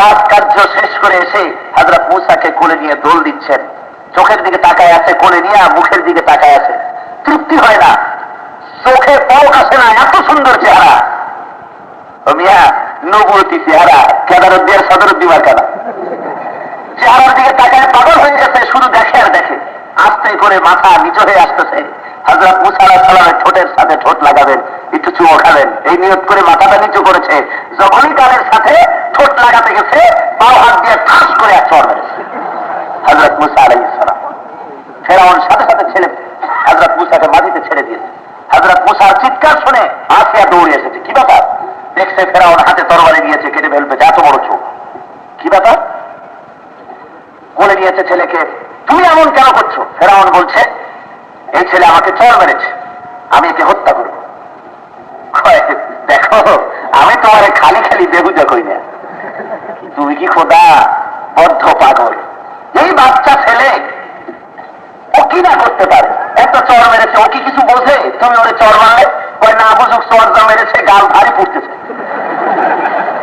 A: রাজকার্য শেষ করে এসে হযরত মুসাকে কোলে নিয়ে দোল দিচ্ছেন, চোখের দিকে তাকায় আছে, কোলে নিয়ে মুখের দিকে তাকায় আছে। তৃপ্তি হয় না, চোখে পলক আসে না, এত সুন্দর চেহারা। ও মিয়া, নবুয়তি চেহারা, কেদারুদ্দিন সদরুদ্দিমার কেনা চেহারার দিকে তাকায় পাগল হয়ে গেছে, শুধু দেখে আর দেখে। আস্তে করে মাথা নিচু হয়ে আসতেছে। হযরত মুসা আলাইহিস সালামের ঠোঁটের সাথে ঠোঁট লাগাবেন, একটু চুমো খাবেন, এই নিয়ত করে মাথাটা নিচু করেছে। যখনই কানের সাথে ঠোঁট লাগাতে গেছে, বাম হাত দিয়ে ঠাস করে এক চড় মেরেছে হযরত মুসা আলাইহিস সালাম। ফেরাউন সাথে সাথে ছেলে হযরত মুসাকে মাটিতে ছেড়ে দিয়েছে। হযরত মুসার চিৎকার শুনে আসিয়া দৌড়ে এসেছে। কি ব্যাপার? দেখছে ফেরাউন হাতে তরবারি নিয়েছে, কেটে ফেলবে, এত বড় চোখ। কি ব্যাপার? বলে নিয়েছে ছেলেকে, তুমি এমন কেন করছো? ফেরাউন বলছে, এই ছেলে আমাকে চর মেরেছে, আমি একে হত্যা করব। দেখো, আমি তোমার খালি খালি বেহুদা কই না, তুমি কি খোদা বদ্ধ পাগল? এই বাচ্চা ছেলে ও কি না করতে পারে? এত চর মেরেছে, ও কি কিছু বোঝে? তুমি ওরে চর মারলে ওই না বুঝুক, চর যা মেরেছে গাল ভারী পড়তেছে,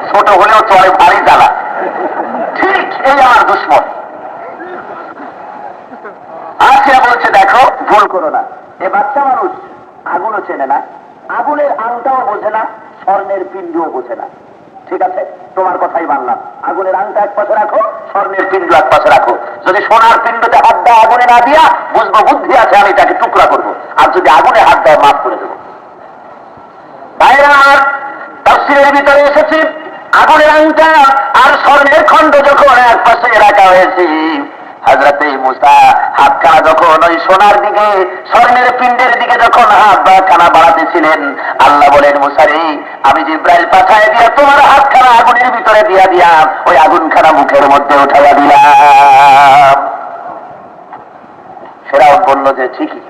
A: ছোট হলেও চরে ভারী জ্বালা। ঠিক এই আমার দুশ্মন।
B: বলছে দেখো ভুল করো না, এ বাচ্চা মানুষ আগুনও চেনে না, আগুনের আংটাও বোঝে না, স্বর্ণের পিণ্ডও বোঝে না। ঠিক আছে, তোমার কথাই মানলাম, আগুনের আংটা এক পাশে রাখো, স্বর্ণের পিণ্ড এক পাশে রাখো। যদি সোনার পিণ্ডতে হাত দেয় আগুনে না দিয়া বুঝবো বুদ্ধি আছে, আমি তাকে টুকরা করবো, আর যদি আগুনে হাত দেয় মাফ করে দেবো। ভাইরা আমার, তাফসীরের ভিতরে এসেছি আগুনের আংটা আর স্বর্ণের খণ্ড যখন এক পাশে রাখা হয়েছে, হযরতে মূসা হাতখানা যখন ওই সোনার দিকে স্বর্ণের পিণ্ডের দিকে যখন হাতখানা বাড়াতেছিলেন, আল্লাহ বলেন মূসা রে, আমি জিবরাইল পাঠায় দিয়া তোমার হাতখানা আগুনের ভিতরে দিয়া দিয়া ওই আগুনখানা মুখের মধ্যে উঠাইয়া দিলাম। ফেরাউন বলল যে ঠিকই,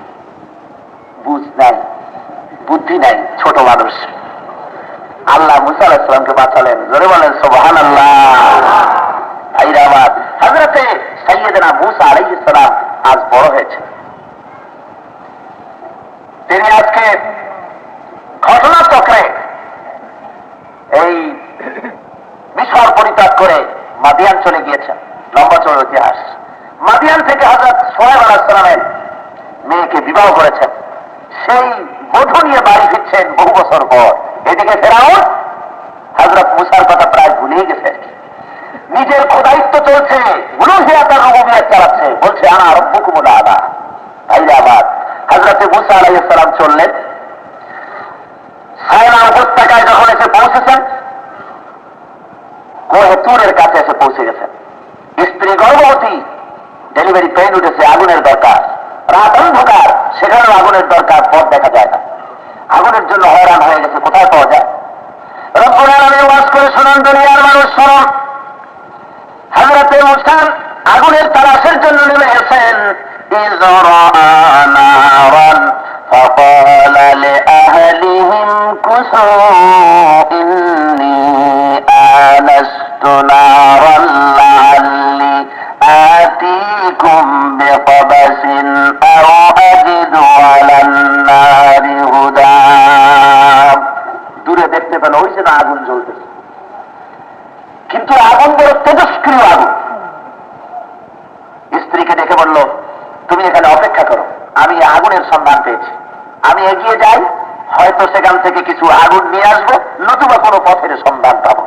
B: বুঝ নাই, বুদ্ধি নাই, ছোট মানুষ। আল্লাহ মূসা আলাইহিস সালামকে বাঁচালেন। জোরে বলেন সুবহানাল্লাহ। ভাইরা আমার, হযরতে সাইয়েদনা মূসা আলাইহিস সালাম আজ বড় হয়েছে। তিনি আজকে ঘটনাচক্রে এই মিশর পরিত্যাগ করে মাদিয়ান চলে গিয়েছেন। লম্বা চড় ইতিহাস। মাদিয়ান থেকে হযরত সোহেব আলাইহিস সালামের মেয়েকে বিবাহ করেছেন। সেই বধূ নিয়ে বাড়ি ফিরছেন বহু বছর পর। এদিকে ফেরাউন হযরত মূসার কথা প্রায় ভুলেই গেছে, নিজের খোদায়িত্ব চলছে, উলুহিয়াত আর রুবুবিয়্যাত চালাচ্ছে, বলছে আনা রাব্বুকুমুল আ'লা। ভাইরা আমার, হযরত মূসা আলাইহিস সালাম চললেন, সায়না উপত্যকায় যখন এসে পৌঁছেছেন, কোহে তুরের কাছে এসে পৌঁছে গেছেন। স্ত্রী গর্ভবতী, ডেলিভারি পেইন উঠেছে, আগুনের দরকার, রাত অন্ধকার, সেখানেও আগুনের দরকার, পথ দেখা যায় না, আগুনের জন্য হয়রান হয়ে গেছে, কোথায় পাওয়া যায়? রব্বুল আলামিন ওয়াজ করে শোনান, দুনিয়ার মানুষ শোনো, হযরতে মূসা আগুনের তালাশের জন্য নেমে গেছেন। إذ رأى نارا فقال لأهلهم كثوا إني آنست نارا لعلي آتيكم بقبس أو أجد على النار هدى। দূরে দেখতে পেল ওই যেন আগুন জ্বলতেছে, কিন্তু আগুন বড় তেজস্ক্রিয় আগুন। স্ত্রীকে দেখে বলল, তুমি এখানে অপেক্ষা করো, আমি আগুনের সন্ধান পেয়েছি, আমি এগিয়ে যাই, হয়তো সেখান থেকে কিছু আগুন নিয়ে আসবো, নতুবা কোনো পথের সন্ধান পাবো।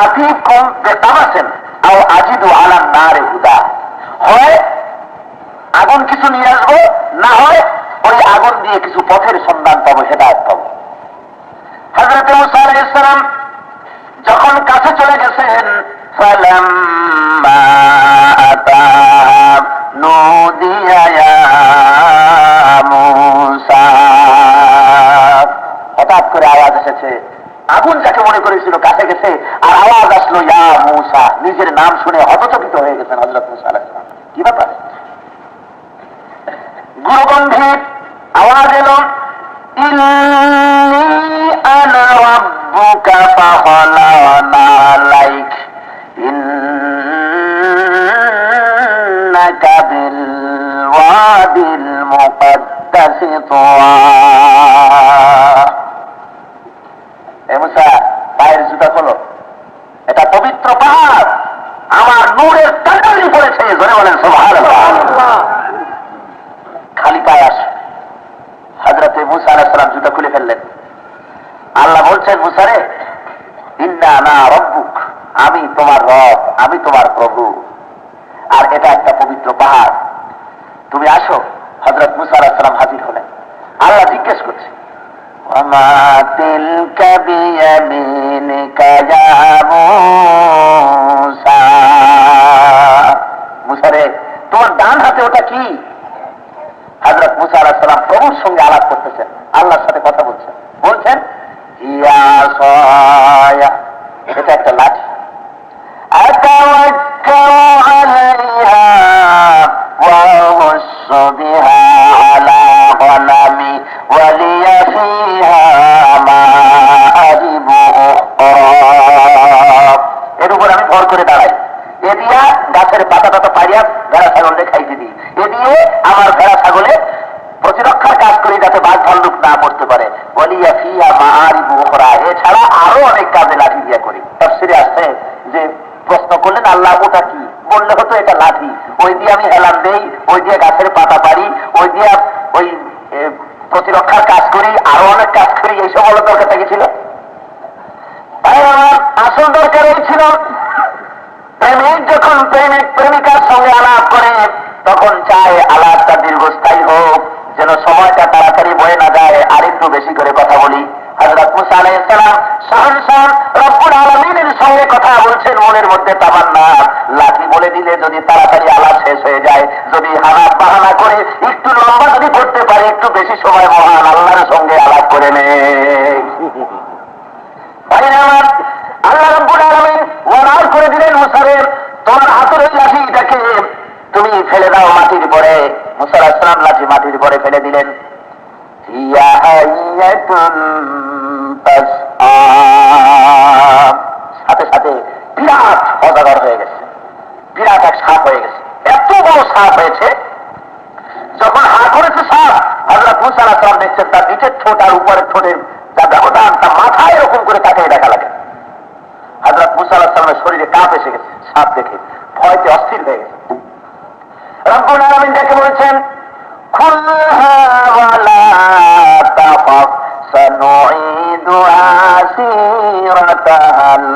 B: আতিকুম বিকাবাসিন আও আজিদু আলা নারি হুদা, হয় আগুন কিছু নিয়ে আসবো, না হয় ওই আগুন দিয়ে কিছু পথের সন্ধান পাবো, হেদায়েত পাবো। হযরত মূসা আলাইহিস সালাম যখন কাছে চলে গেছেন, ফালাম্মা আতা নুদিয়া ইয়া মূসা, হঠাৎ করে আওয়াজ এসেছে, আগুন যাকে মনে করেছিল কাছে গেছে, আর আওয়াজ আসলো ইয়া মূসা, নিজের নাম শুনে হতচকিত হয়ে গেছেন হযরত মূসা আলাইহিস সালাম। কি ব্যাপার? গুরুগম্ভীর আওয়াজ এলো, ইন্নী আনা রাব্বুকা ফাখলা'না আলাইক ইন্নাকা বিল ওয়াদিল মুকদ্দাসি তুওয়া। এ মূসা, পায়ের জুতা খোলো, এটা পবিত্র পাহাড়, আমার নূরের তাজলি পড়েছে। জোরে বলেন সুবহানাল্লাহ। খালি পায়ে আসে। হযরতে মূসা আলাইহিস সালাম জুতা খুলে ফেললেন। আল্লাহ বলছেন, মূসা রে, ইন্না আনা রাব্বুক, আমি তোমার রব, আমি তোমার প্রভু, আর এটা একটা পবিত্র পাহাড়, তুমি আসো। হযরত মূসা আলাইহিস সালাম হাজির হলেন। আল্লাহ জিজ্ঞেস করছে, ওয়ামা তিলকা বিয়ামিনিকা ইয়া মূসা, মূসা রে, তোমার ডান হাতে ওটা কি? হযরত মূসা আলাইহিস সালাম প্রভুর সঙ্গে আলাপ করতেছেন, আল্লাহর সাথে কথা বলছেন, বলছেন ইয়া সায়া, এটা একটা লাঠি, আতাওয়াক্কালু আলাইহা ওয়া আহুসসু বিহা আলা গনামি ওয়া লিয়া ফিহা মাআরিবু উখরা, এর উপর আমি ভর করে দাঁড়াই, এ দিয়া গাছের পাতা টাতা পাড়িয়া ভেড়া ছাগলকে খাইতে দিই, এ দিয়ে আমার ভেড়া ছাগলে প্রতিরক্ষার কাজ করি, যাতে বাঘ ভাল্লুক না পড়তে পারে। বলিয়া ফিহা মাআরিবু উখরা, এছাড়া আরো অনেক কাজে লাঠি দিয়া করি। তাফসীরে আসছে যে প্রশ্ন করলেন, আল্লাহ ওটা কি? বললে হতো এটা লাঠি, ওই দিয়ে আমি হেলান দেই, ওই দিয়ে গাছের পাতা পারি, ওই দিয়ে ওই প্রতিরক্ষার কাজ করি, আরো অনেক কাজ করি, এইসব হলো দরকারটা কি ছিল? আসল দরকার এই ছিল, প্রেমিক যখন প্রেমিকার সঙ্গে আলাপ করে তখন চায় আলাপটা দীর্ঘস্থায়ী হোক, যেন সময়টা তাড়াতাড়ি বয়ে না যায়, আর একটু বেশি করে কথা বলি। হযরত মুসা আলাইহিস সালাম সহসা রব্বুল আলামিনের সঙ্গে কথা বলছেন, মনের মধ্যে তামান্না, লাঠি বলে দিলে যদি তাড়াতাড়ি আলাপ শেষ হয়ে যায়, যদি হানাত বাহানা করে একটু লম্বা যদি করতে পারে, একটু বেশি সময় মহান আল্লাহর সঙ্গে আলাপ করে নেয়। আমার আল্লাহ রাব্বুল আলামিন ওয়ার করে দিলেন মুসারে, তোমার হাতের ওই লাঠিটাকে তুমি ফেলে দাও মাটির পরে। মুসা আলাইহিস সালাম লাঠি মাটির পরে ফেলে দিলেন। সাথে সাথে বিরাট অজাগর হয়ে গেছে, বিরাট এক সাপ হয়ে গেছে, এত বড় সাপ হয়েছে। যখন হা করেছে সাপ, হযরত মুসা আলাইহিস সালাম দেখছেন তার নিচের ঠোঁট আর উপরের ঠোঁটের যা ব্যবধান, তার মাথায় এরকম করে তাকিয়ে দেখা লাগে। হযরত মুসা আলাইহিস সালামের শরীরে কাঁপ এসে গেছে, সাপ দেখে ভয়তে অস্থির হয়ে গেছে। রব্বুল আলামিন দেখে বলছেন, খুলহা ওয়ালা তাখাফ সানুঈদুহা সিরাতাহাল